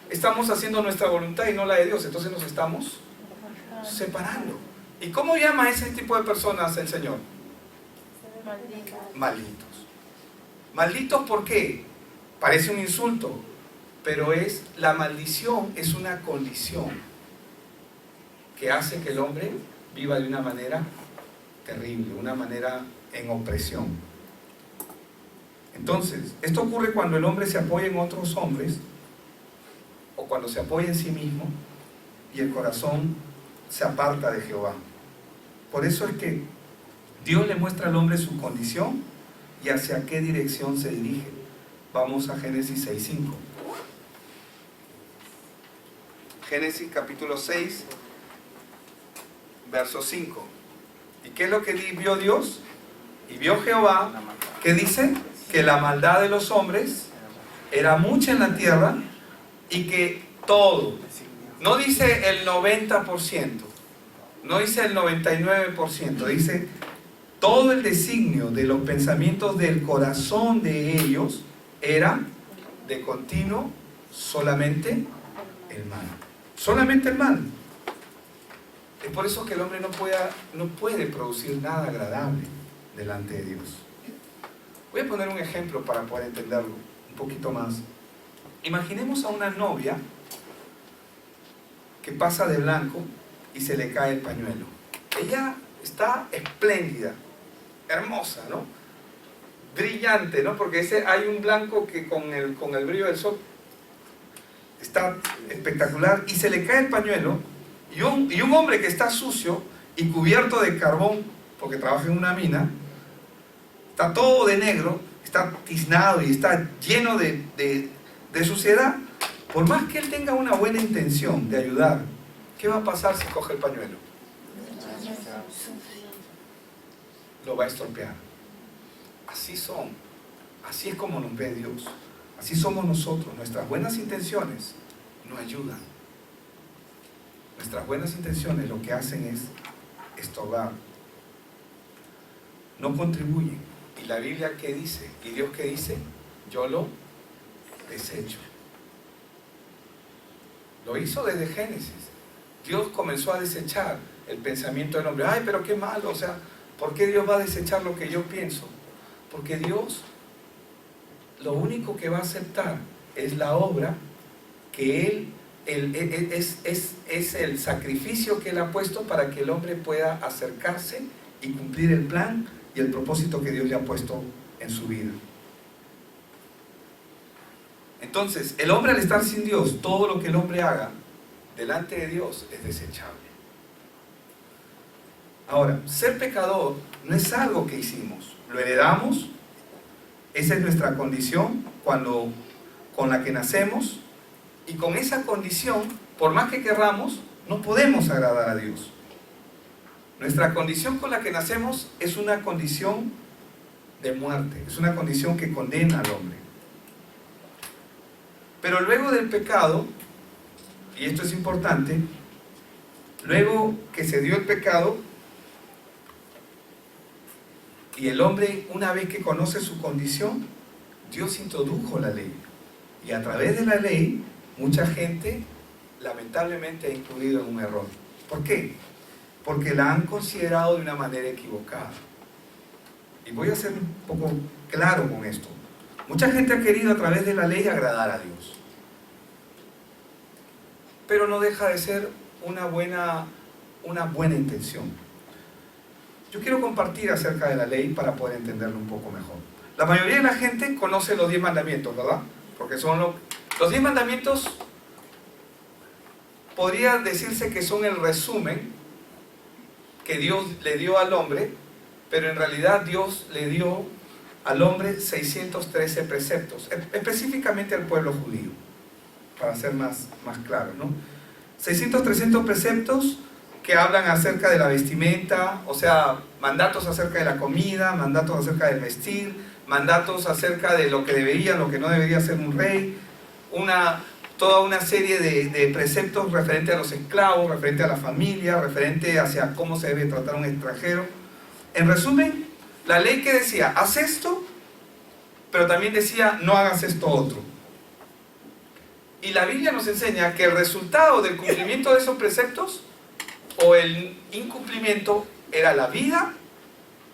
estamos haciendo nuestra voluntad y no la de Dios. Entonces nos estamos separando. ¿Y cómo llama a ese tipo de personas el Señor? Malditos. Malditos, ¿por qué? Parece un insulto, pero la maldición es una condición que hace que el hombre viva de una manera terrible, una manera en opresión. Entonces, esto ocurre cuando el hombre se apoya en otros hombres o cuando se apoya en sí mismo y el corazón se aparta de Jehová. Por eso es que Dios le muestra al hombre su condición y hacia qué dirección se dirige. Vamos a Génesis 6:5. Génesis capítulo 6, verso 5. ¿Y qué es lo que vio Dios? Y vio Jehová, ¿qué dice? Que la maldad de los hombres era mucha en la tierra y que todo, no dice el 90%, no dice el 99%, dice todo el designio de los pensamientos del corazón de ellos era de continuo solamente el mal. Solamente el mal. Es por eso que el hombre no puede producir nada agradable delante de Dios. Voy a poner un ejemplo para poder entenderlo un poquito más. Imaginemos a una novia que pasa de blanco y se le cae el pañuelo. Ella está espléndida, hermosa, ¿no? Brillante, ¿no? Porque hay un blanco que con el brillo del sol está espectacular y se le cae el pañuelo y un hombre que está sucio y cubierto de carbón porque trabaja en una mina, está todo de negro, está tiznado y está lleno de suciedad. Por más que él tenga una buena intención de ayudar, ¿qué va a pasar si coge el pañuelo? Lo va a estropear. Así son. Así es como nos ve Dios. Así somos nosotros. Nuestras buenas intenciones no ayudan. Nuestras buenas intenciones lo que hacen es estorbar. No contribuyen. ¿Y la Biblia qué dice? ¿Y Dios qué dice? Yo lo desecho. Lo hizo desde Génesis. Dios comenzó a desechar el pensamiento del hombre. Ay, pero qué malo, o sea, ¿por qué Dios va a desechar lo que yo pienso? Porque Dios lo único que va a aceptar es la obra que es el sacrificio que Él ha puesto para que el hombre pueda acercarse y cumplir el plan y el propósito que Dios le ha puesto en su vida. Entonces, el hombre al estar sin Dios, todo lo que el hombre haga delante de Dios es desechable. Ahora, ser pecador no es algo que hicimos, lo heredamos, esa es nuestra condición con la que nacemos, y con esa condición, por más que querramos, no podemos agradar a Dios. Nuestra condición con la que nacemos es una condición de muerte, es una condición que condena al hombre. Pero luego del pecado, y esto es importante, luego que se dio el pecado, y el hombre, una vez que conoce su condición, Dios introdujo la ley. Y a través de la ley, mucha gente lamentablemente ha incurrido en un error. ¿Por qué? Porque la han considerado de una manera equivocada. Y voy a ser un poco claro con esto. Mucha gente ha querido a través de la ley agradar a Dios. Pero no deja de ser una buena intención. Yo quiero compartir acerca de la ley para poder entenderlo un poco mejor. La mayoría de la gente conoce los 10 mandamientos, ¿verdad? Porque son los 10 mandamientos, podría decirse que son el resumen que Dios le dio al hombre, pero en realidad Dios le dio al hombre 613 preceptos, específicamente al pueblo judío, para ser más claro, ¿no? 300 preceptos que hablan acerca de la vestimenta, o sea, mandatos acerca de la comida, mandatos acerca del vestir, mandatos acerca de lo que debería, lo que no debería ser un rey, toda una serie de preceptos referente a los esclavos, referente a la familia, referente hacia cómo se debe tratar a un extranjero. En resumen, la ley que decía, haz esto, pero también decía, no hagas esto otro. Y la Biblia nos enseña que el resultado del cumplimiento de esos preceptos o el incumplimiento era la vida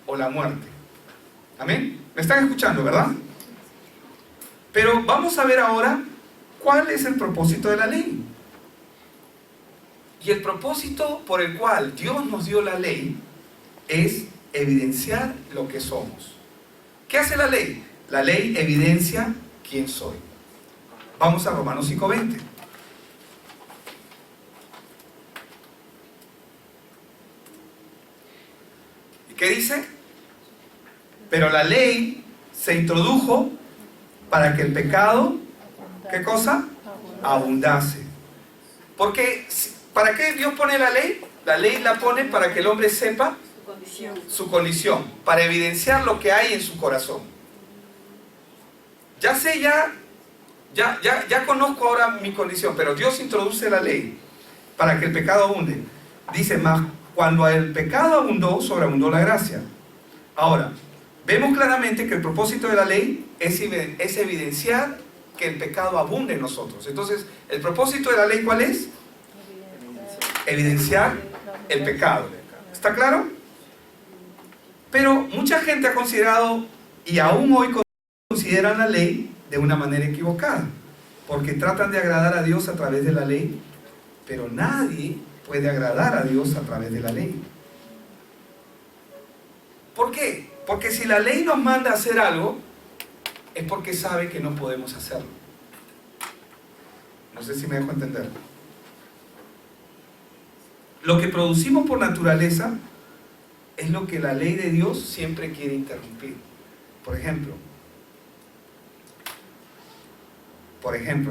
o la muerte. ¿Amén? ¿Me están escuchando, verdad? Pero vamos a ver ahora cuál es el propósito de la ley. Y el propósito por el cual Dios nos dio la ley es evidenciar lo que somos. ¿Qué hace la ley? La ley evidencia quién soy. Vamos a Romanos 5:20. ¿Y qué dice? Pero la ley se introdujo para que el pecado, ¿qué cosa? Abundase. Porque, ¿para qué Dios pone la ley? La ley la pone para que el hombre sepa su condición, para evidenciar lo que hay en su corazón. Ya sé, ya conozco ahora mi condición, pero Dios introduce la ley para que el pecado abunde. Dice más, cuando el pecado abundó, sobreabundó la gracia. Ahora, vemos claramente que el propósito de la ley es evidenciar que el pecado abunde en nosotros. Entonces, ¿el propósito de la ley cuál es? Evidenciar el pecado. ¿Está claro? Pero mucha gente ha considerado, y aún hoy consideran la ley de una manera equivocada, porque tratan de agradar a Dios a través de la ley, pero nadie puede agradar a Dios a través de la ley. ¿Por qué? Porque si la ley nos manda a hacer algo, es porque sabe que no podemos hacerlo. No sé si me dejo entender. Lo que producimos por naturaleza es lo que la ley de Dios siempre quiere interrumpir. Por ejemplo,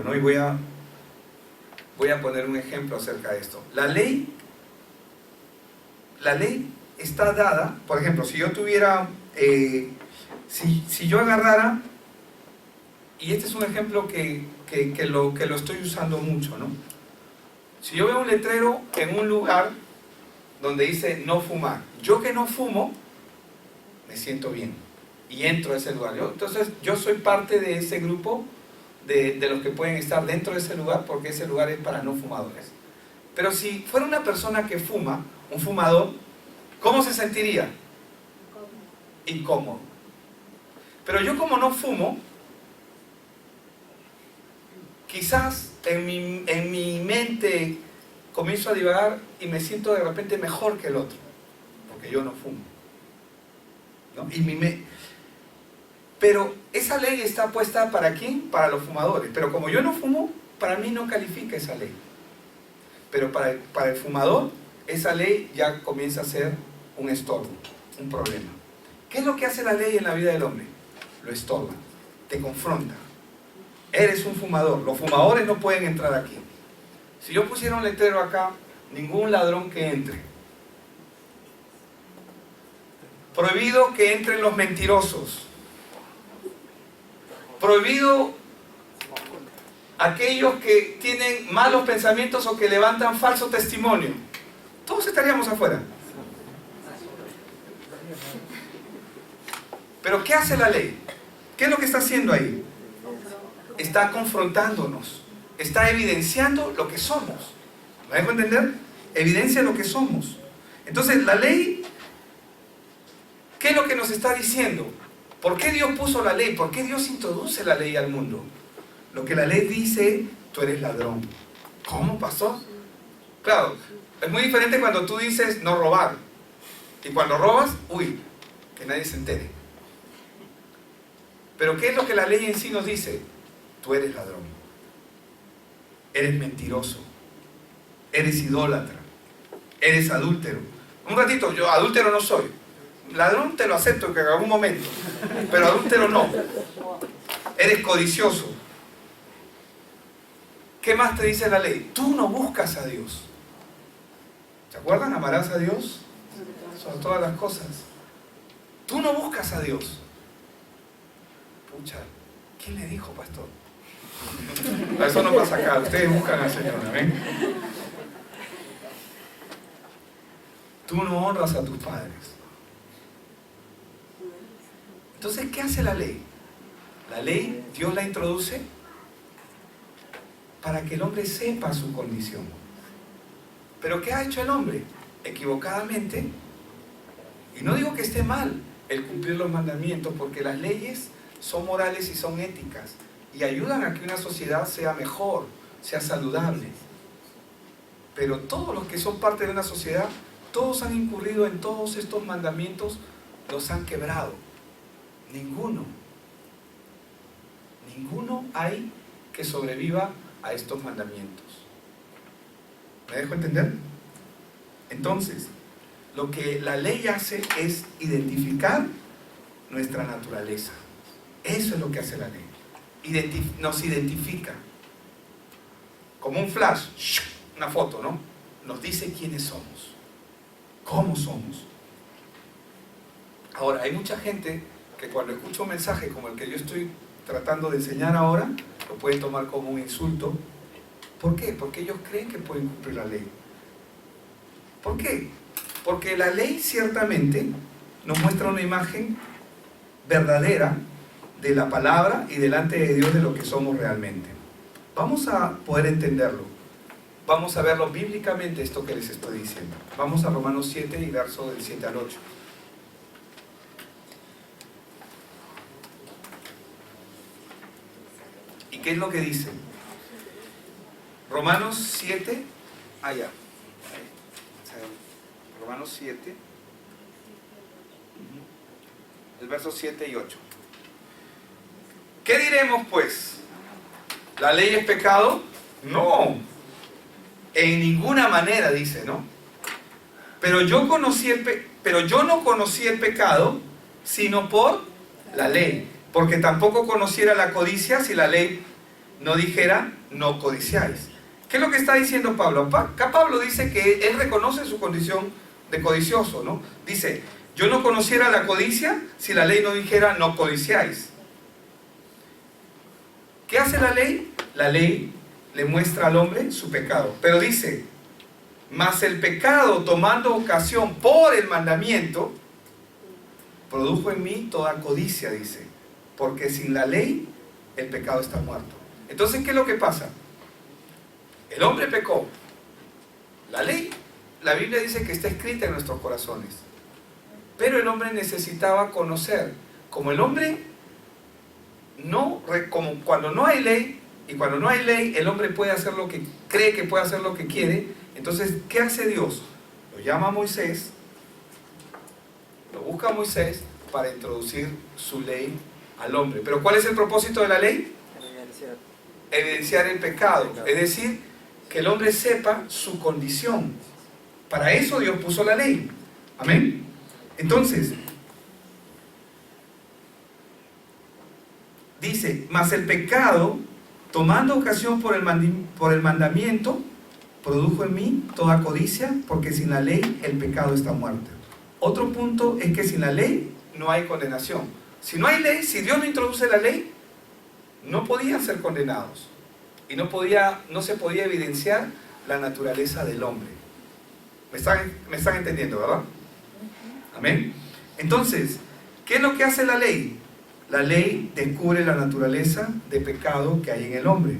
¿no? Y voy a poner un ejemplo acerca de esto. La ley está dada, por ejemplo, si yo tuviera, si yo agarrara, y este es un ejemplo que lo estoy usando mucho, ¿no? Si yo veo un letrero en un lugar donde dice no fumar, yo que no fumo, me siento bien y entro a ese lugar. Entonces yo soy parte de ese grupo de los que pueden estar dentro de ese lugar, porque ese lugar es para no fumadores. Pero si fuera una persona que fuma, un fumador, ¿cómo se sentiría? Incómodo. Pero yo, como no fumo, quizás en mi mente comienzo a divagar y me siento de repente mejor que el otro, porque yo no fumo. ¿no? Pero esa ley está puesta ¿para quién? Para los fumadores. Pero como yo no fumo, para mí no califica esa ley. Pero para el fumador, esa ley ya comienza a ser un estorbo, un problema. ¿Qué es lo que hace la ley en la vida del hombre? Lo estorba, te confronta. Eres un fumador, los fumadores no pueden entrar aquí. Si yo pusiera un letrero acá, ningún ladrón que entre. Prohibido que entren los mentirosos. Prohibido aquellos que tienen malos pensamientos o que levantan falso testimonio. Todos estaríamos afuera. Pero ¿qué hace la ley? ¿Qué es lo que está haciendo ahí? Está confrontándonos. Está evidenciando lo que somos. ¿Me dejo entender? Evidencia lo que somos. Entonces la ley, ¿qué es lo que nos está diciendo? ¿Por qué Dios puso la ley? ¿Por qué Dios introduce la ley al mundo? Lo que la ley dice, tú eres ladrón. ¿Cómo pasó? Claro, es muy diferente cuando tú dices no robar. Y cuando robas, uy, que nadie se entere. Pero ¿qué es lo que la ley en sí nos dice? Tú eres ladrón. Eres mentiroso. Eres idólatra. Eres adúltero. Un ratito, yo adúltero no soy. Ladrón te lo acepto en algún momento. Pero adúltero no. Eres codicioso. ¿Qué más te dice la ley? Tú no buscas a Dios. ¿Se acuerdan? Amarás a Dios sobre todas las cosas. Tú no buscas a Dios. Pucha, ¿quién le dijo, pastor? Eso no pasa acá, ustedes buscan al Señor, ¿ven? Tú no honras a tus padres. Entonces, ¿qué hace la ley? La ley, Dios la introduce para que el hombre sepa su condición. ¿Pero qué ha hecho el hombre? Equivocadamente, y no digo que esté mal el cumplir los mandamientos, porque las leyes son morales y son éticas, y ayudan a que una sociedad sea mejor, sea saludable. Pero todos los que son parte de una sociedad, todos han incurrido en todos estos mandamientos, los han quebrado. Ninguno hay que sobreviva a estos mandamientos. ¿Me dejo entender? Entonces, lo que la ley hace es identificar nuestra naturaleza. Eso es lo que hace la ley. Nos identifica. Como un flash, una foto, ¿no? Nos dice quiénes somos, cómo somos. Ahora, hay mucha gente que cuando escucha un mensaje como el que yo estoy tratando de enseñar ahora, lo pueden tomar como un insulto. ¿Por qué? Porque ellos creen que pueden cumplir la ley. ¿Por qué? Porque la ley ciertamente nos muestra una imagen verdadera de la palabra y delante de Dios de lo que somos realmente. Vamos a poder entenderlo. Vamos a verlo bíblicamente, esto que les estoy diciendo. Vamos a Romanos 7 y verso del 7 al 8. ¿Y qué es lo que dice? Romanos 7, allá. Romanos 7, el verso 7 y 8. ¿Qué diremos pues? ¿La ley es pecado? No, en ninguna manera, dice, ¿no? Pero yo no conocí el pecado sino por la ley, porque tampoco conociera la codicia si la ley no dijera no codiciáis. ¿Qué es lo que está diciendo Pablo? Acá Pablo dice que él reconoce su condición de codicioso, ¿no? Dice, yo no conociera la codicia si la ley no dijera no codiciáis. ¿Qué hace la ley? La ley le muestra al hombre su pecado. Pero dice, mas el pecado tomando ocasión por el mandamiento, produjo en mí toda codicia, dice. Porque sin la ley, el pecado está muerto. Entonces, ¿qué es lo que pasa? El hombre pecó. La ley, la Biblia dice que está escrita en nuestros corazones. Pero el hombre necesitaba conocer. Como el hombre como cuando no hay ley, y cuando no hay ley, el hombre puede hacer lo que cree que puede hacer lo que quiere. Entonces, ¿qué hace Dios? Lo llama a Moisés, lo busca a Moisés, para introducir su ley al hombre. Pero ¿cuál es el propósito de la ley? Evidenciar el pecado, es decir, que el hombre sepa su condición. Para eso Dios puso la ley. Amén. Entonces, dice, mas el pecado, tomando ocasión por el mandamiento, produjo en mí toda codicia, porque sin la ley el pecado está muerto. Otro punto es que sin la ley no hay condenación. Si no hay ley, si Dios no introduce la ley, no podían ser condenados. Y no se podía evidenciar la naturaleza del hombre. ¿Me están entendiendo, verdad? Amén. Entonces, ¿qué es lo que hace la ley? La ley descubre la naturaleza de pecado que hay en el hombre.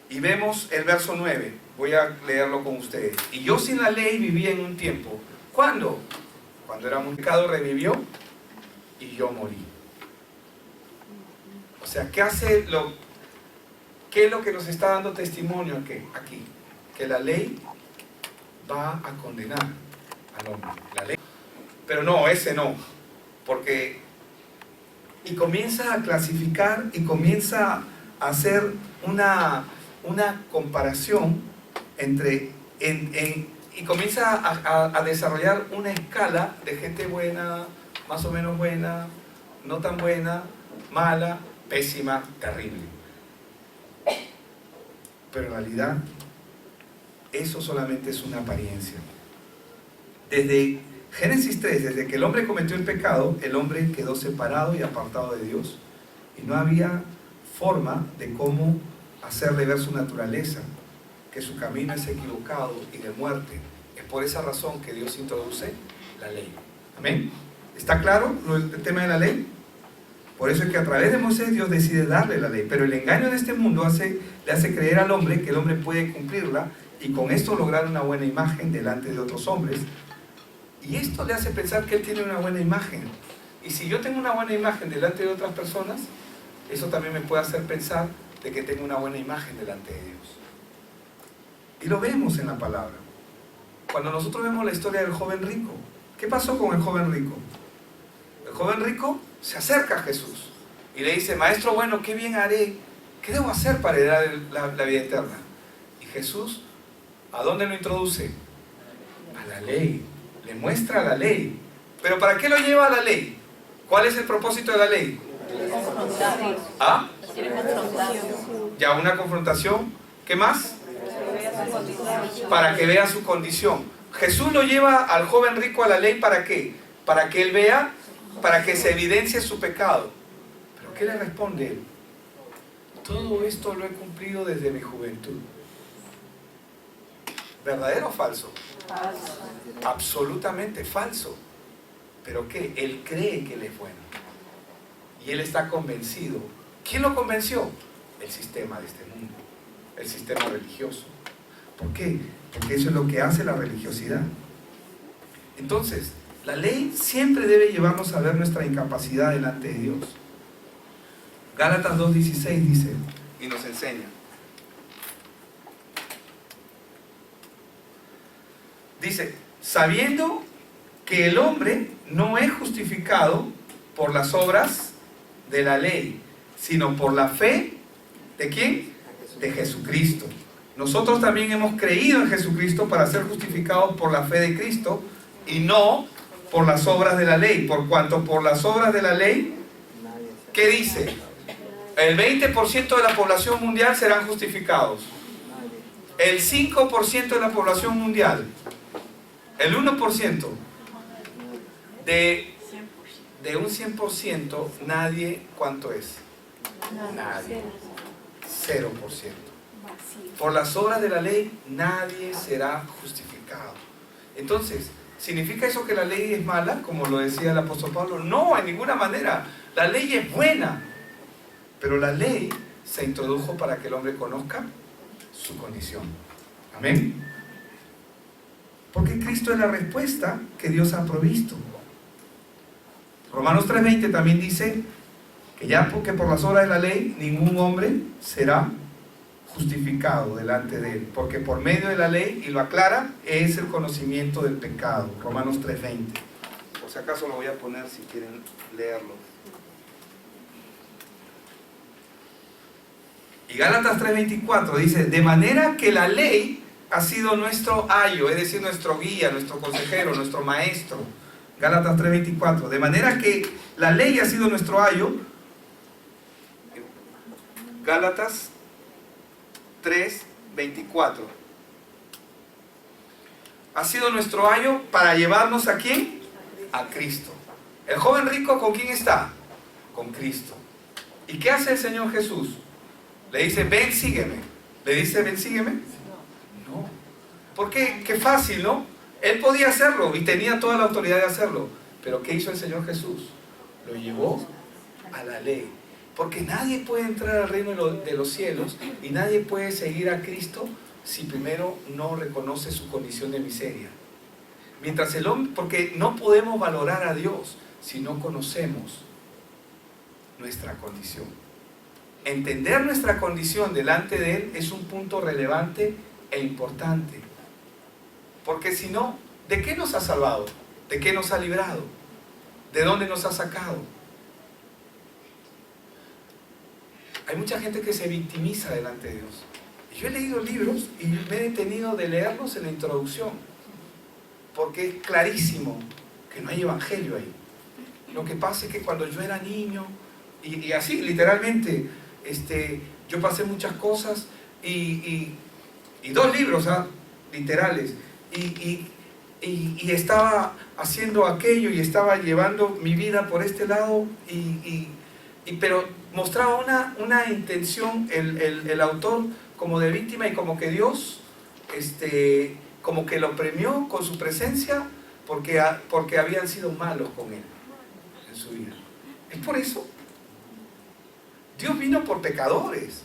Y vemos el verso 9. Voy a leerlo con ustedes. Y yo sin la ley vivía en un tiempo. ¿Cuándo? Cuando era un pecado revivió y yo morí. O sea, ¿qué es lo que nos está dando testimonio aquí? Que la ley va a condenar al hombre. La ley. Pero no, ese no. Y comienza a clasificar y comienza a hacer una comparación y comienza a desarrollar una escala de gente buena, más o menos buena, no tan buena, mala, pésima, terrible. Pero en realidad eso solamente es una apariencia. Desde Génesis 3, desde que el hombre cometió el pecado, el hombre quedó separado y apartado de Dios. Y no había forma de cómo hacerle ver su naturaleza, que su camino es equivocado y de muerte. Es por esa razón que Dios introduce la ley. ¿Amén? ¿Está claro el tema de la ley? Por eso es que a través de Moisés Dios decide darle la ley. Pero el engaño de este mundo le hace creer al hombre que el hombre puede cumplirla y con esto lograr una buena imagen delante de otros hombres. Y esto le hace pensar que él tiene una buena imagen. Y si yo tengo una buena imagen delante de otras personas, eso también me puede hacer pensar de que tengo una buena imagen delante de Dios. Y lo vemos en la palabra. Cuando nosotros vemos la historia del joven rico, ¿qué pasó con el joven rico? El joven rico se acerca a Jesús y le dice, maestro bueno, ¿qué bien haré? ¿Qué debo hacer para heredar la vida eterna? Y Jesús, ¿a dónde lo introduce? A la ley. Le muestra la ley. ¿Pero para qué lo lleva a la ley? ¿Cuál es el propósito de la ley? ¿Ah? Ya, una confrontación. ¿Qué más? Para que vea su condición. Jesús lo lleva al joven rico a la ley, ¿para qué? Para que él vea, para que se evidencie su pecado. ¿Pero qué le responde él? Todo esto lo he cumplido desde mi juventud. ¿Verdadero o falso? Falso. Absolutamente falso. ¿Pero qué? Él cree que él es bueno. Y él está convencido. ¿Quién lo convenció? El sistema de este mundo. El sistema religioso. ¿Por qué? Porque eso es lo que hace la religiosidad. Entonces, la ley siempre debe llevarnos a ver nuestra incapacidad delante de Dios. Gálatas 2:16 dice, y nos enseña. Dice, sabiendo que el hombre no es justificado por las obras de la ley, sino por la fe, ¿de quién? De Jesucristo. Nosotros también hemos creído en Jesucristo para ser justificados por la fe de Cristo y no por las obras de la ley. Por cuanto por las obras de la ley, ¿qué dice? El 20% de la población mundial serán justificados. El 5% de la población mundial. El 1%. De un 100%, nadie, ¿cuánto es? Nadie. 0%. Por las obras de la ley, nadie será justificado. Entonces, ¿significa eso que la ley es mala, como lo decía el apóstol Pablo? No, en ninguna manera. La ley es buena. Pero la ley se introdujo para que el hombre conozca su condición. Amén. Porque Cristo es la respuesta que Dios ha provisto. Romanos 3:20 también dice que ya porque por las obras de la ley ningún hombre será justificado delante de él, porque por medio de la ley, y lo aclara, es el conocimiento del pecado. Romanos 3:20. O si acaso lo voy a poner si quieren leerlo. Y Gálatas 3:24 dice, de manera que la ley ha sido nuestro ayo, es decir, nuestro guía, nuestro consejero, nuestro maestro. Gálatas 3:24, de manera que la ley ha sido nuestro ayo. Gálatas 3:24. Ha sido nuestro ayo para llevarnos ¿a quién? A Cristo. El joven rico, ¿con quién está? Con Cristo. ¿Y qué hace el Señor Jesús? Le dice, ven, sígueme. ¿Le dice, ven, sígueme? No. Porque qué fácil, ¿no? Él podía hacerlo y tenía toda la autoridad de hacerlo. Pero ¿qué hizo el Señor Jesús? Lo llevó a la ley. Porque nadie puede entrar al reino de los cielos y nadie puede seguir a Cristo si primero no reconoce su condición de miseria. Mientras el hombre, porque no podemos valorar a Dios si no conocemos nuestra condición. Entender nuestra condición delante de Él es un punto relevante e importante. Porque si no, ¿de qué nos ha salvado? ¿De qué nos ha librado? ¿De dónde nos ha sacado? Hay mucha gente que se victimiza delante de Dios. Yo he leído libros y me he detenido de leerlos en la introducción, porque es clarísimo que no hay evangelio ahí. Lo que pasa es que cuando yo era niño, y así literalmente, yo pasé muchas cosas, y 2 libros literales, y estaba haciendo aquello, y estaba llevando mi vida por este lado, pero mostraba una intención el autor como de víctima, y como que Dios como que lo premió con su presencia porque habían sido malos con él en su vida. Es por eso. Dios vino por pecadores.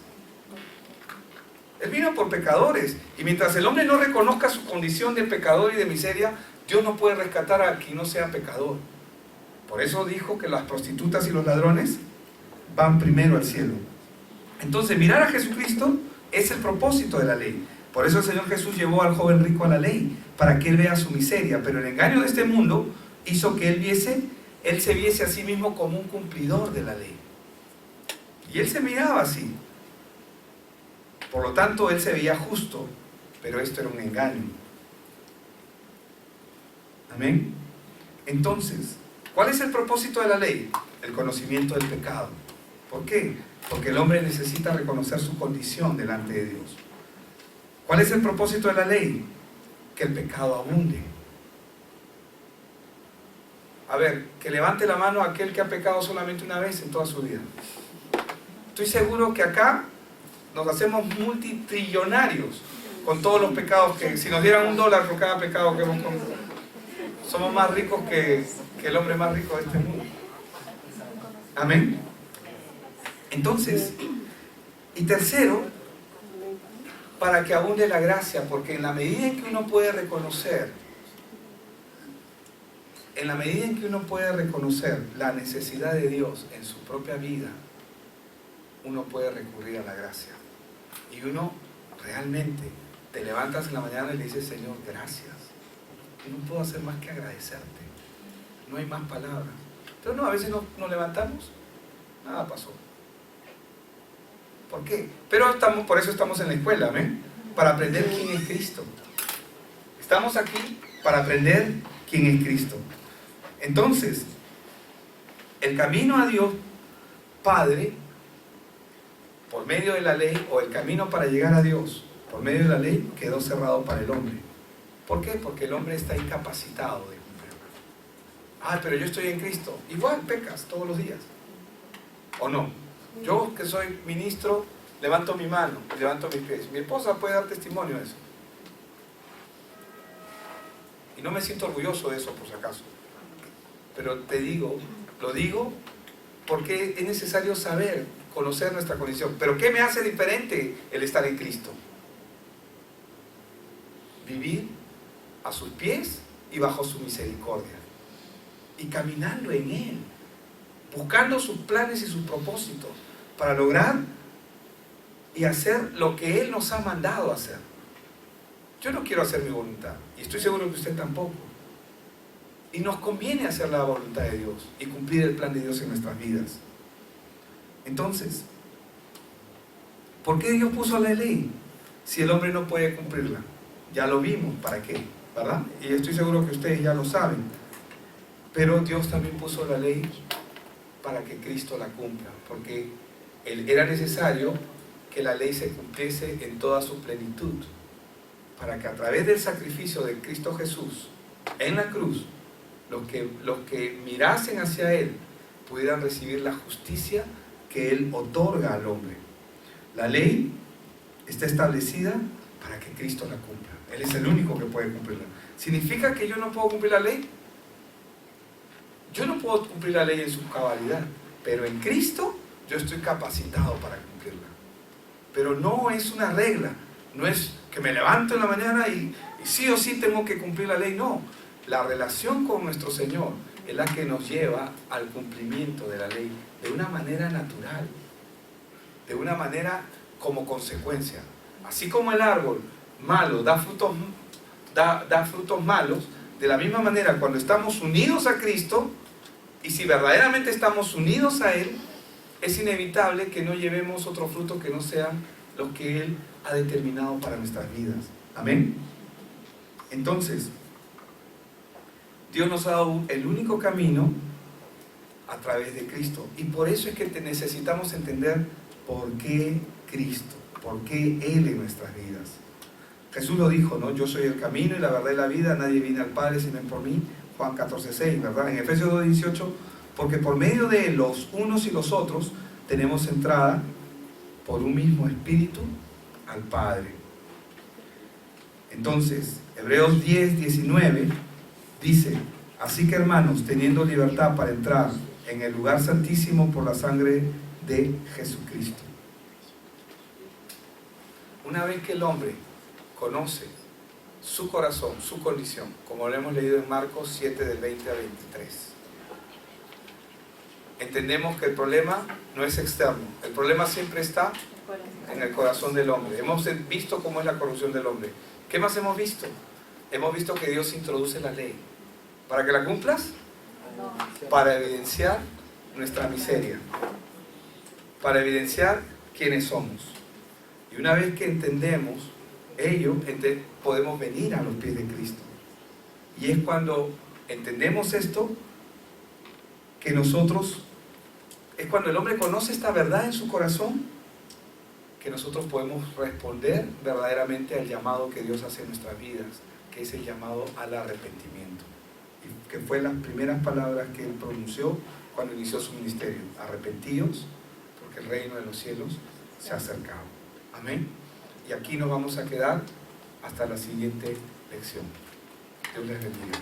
Él vino por pecadores. Y mientras el hombre no reconozca su condición de pecador y de miseria, Dios no puede rescatar a quien no sea pecador. Por eso dijo que las prostitutas y los ladrones van primero al cielo. Entonces, mirar a Jesucristo es el propósito de la ley. Por eso el Señor Jesús llevó al joven rico a la ley, para que él vea su miseria. Pero el engaño de este mundo hizo que él se viese a sí mismo como un cumplidor de la ley. Y él se miraba así. Por lo tanto, él se veía justo, pero esto era un engaño. Amén. Entonces, ¿cuál es el propósito de la ley? El conocimiento del pecado. ¿Por qué? Porque el hombre necesita reconocer su condición delante de Dios. ¿Cuál es el propósito de la ley? Que el pecado abunde. A ver, que levante la mano aquel que ha pecado solamente una vez en toda su vida. Estoy seguro que acá nos hacemos multitrillonarios con todos los pecados que, si nos dieran $1 por cada pecado que hemos cometido, somos más ricos que el hombre más rico de este mundo. Amén. Entonces, y tercero, para que abunde la gracia, porque en la medida en que uno puede reconocer, la necesidad de Dios en su propia vida, uno puede recurrir a la gracia. Y uno realmente te levantas en la mañana y le dices, Señor, gracias. Y no puedo hacer más que agradecerte. No hay más palabras. Pero no, a veces nos levantamos, nada pasó. ¿Por qué? Pero por eso estamos en la escuela, ¿amén? Para aprender quién es Cristo. Estamos aquí para aprender quién es Cristo. Entonces, el camino a Dios Padre, por medio de la ley, o el camino para llegar a Dios, por medio de la ley, quedó cerrado para el hombre. ¿Por qué? Porque el hombre está incapacitado de cumplirlo. Pero yo estoy en Cristo. Igual pecas todos los días. ¿O no? Yo que soy ministro, levanto mi mano, levanto mis pies. Mi esposa puede dar testimonio de eso. Y no me siento orgulloso de eso, por si acaso. Pero lo digo porque es necesario saber, conocer nuestra condición. ¿Pero qué me hace diferente el estar en Cristo? Vivir a sus pies y bajo su misericordia. Y caminando en Él. Buscando sus planes y sus propósitos para lograr y hacer lo que Él nos ha mandado hacer. Yo no quiero hacer mi voluntad, y estoy seguro que usted tampoco. Y nos conviene hacer la voluntad de Dios y cumplir el plan de Dios en nuestras vidas. Entonces, ¿por qué Dios puso la ley si el hombre no puede cumplirla? Ya lo vimos, ¿para qué? ¿Verdad? Y estoy seguro que ustedes ya lo saben. Pero Dios también puso la ley para que Cristo la cumpla, porque era necesario que la ley se cumpliese en toda su plenitud, para que a través del sacrificio de Cristo Jesús en la cruz, los que mirasen hacia Él pudieran recibir la justicia que Él otorga al hombre. La ley está establecida para que Cristo la cumpla. Él es el único que puede cumplirla. ¿Significa que yo no puedo cumplir la ley? Yo no puedo cumplir la ley en su cabalidad, pero en Cristo yo estoy capacitado para cumplirla. Pero no es una regla, no es que me levanto en la mañana y sí o sí tengo que cumplir la ley, no. La relación con nuestro Señor es la que nos lleva al cumplimiento de la ley de una manera natural, de una manera como consecuencia. Así como el árbol malo da frutos malos, de la misma manera cuando estamos unidos a Cristo, y si verdaderamente estamos unidos a Él, es inevitable que no llevemos otros frutos que no sean los que Él ha determinado para nuestras vidas. Amén. Entonces, Dios nos ha dado el único camino a través de Cristo. Y por eso es que necesitamos entender por qué Cristo, por qué Él en nuestras vidas. Jesús lo dijo, ¿no? Yo soy el camino y la verdad y la vida, nadie viene al Padre sino por mí. Juan 14:6, ¿verdad? En Efesios 2:18, porque por medio de Él, los unos y los otros, tenemos entrada por un mismo Espíritu al Padre. Entonces, Hebreos 10:19 dice, así que hermanos, teniendo libertad para entrar en el lugar santísimo por la sangre de Jesucristo. Una vez que el hombre conoce su corazón, su condición, como lo hemos leído en Marcos 7 del 20 al 23, entendemos que el problema no es externo, el problema siempre está en el corazón del hombre. Hemos visto cómo es la corrupción del hombre. ¿Qué más hemos visto? Hemos visto que Dios introduce la ley. ¿Para que la cumplas? Para evidenciar nuestra miseria, para evidenciar quiénes somos. Y una vez que entendemos ello, podemos venir a los pies de Cristo. Y es cuando entendemos esto que nosotros, es cuando el hombre conoce esta verdad en su corazón, que nosotros podemos responder verdaderamente al llamado que Dios hace en nuestras vidas, que es el llamado al arrepentimiento. Y que fue las primeras palabras que Él pronunció cuando inició su ministerio. Arrepentíos, porque el reino de los cielos se ha acercado. Amén. Y aquí nos vamos a quedar hasta la siguiente lección. Dios les bendiga.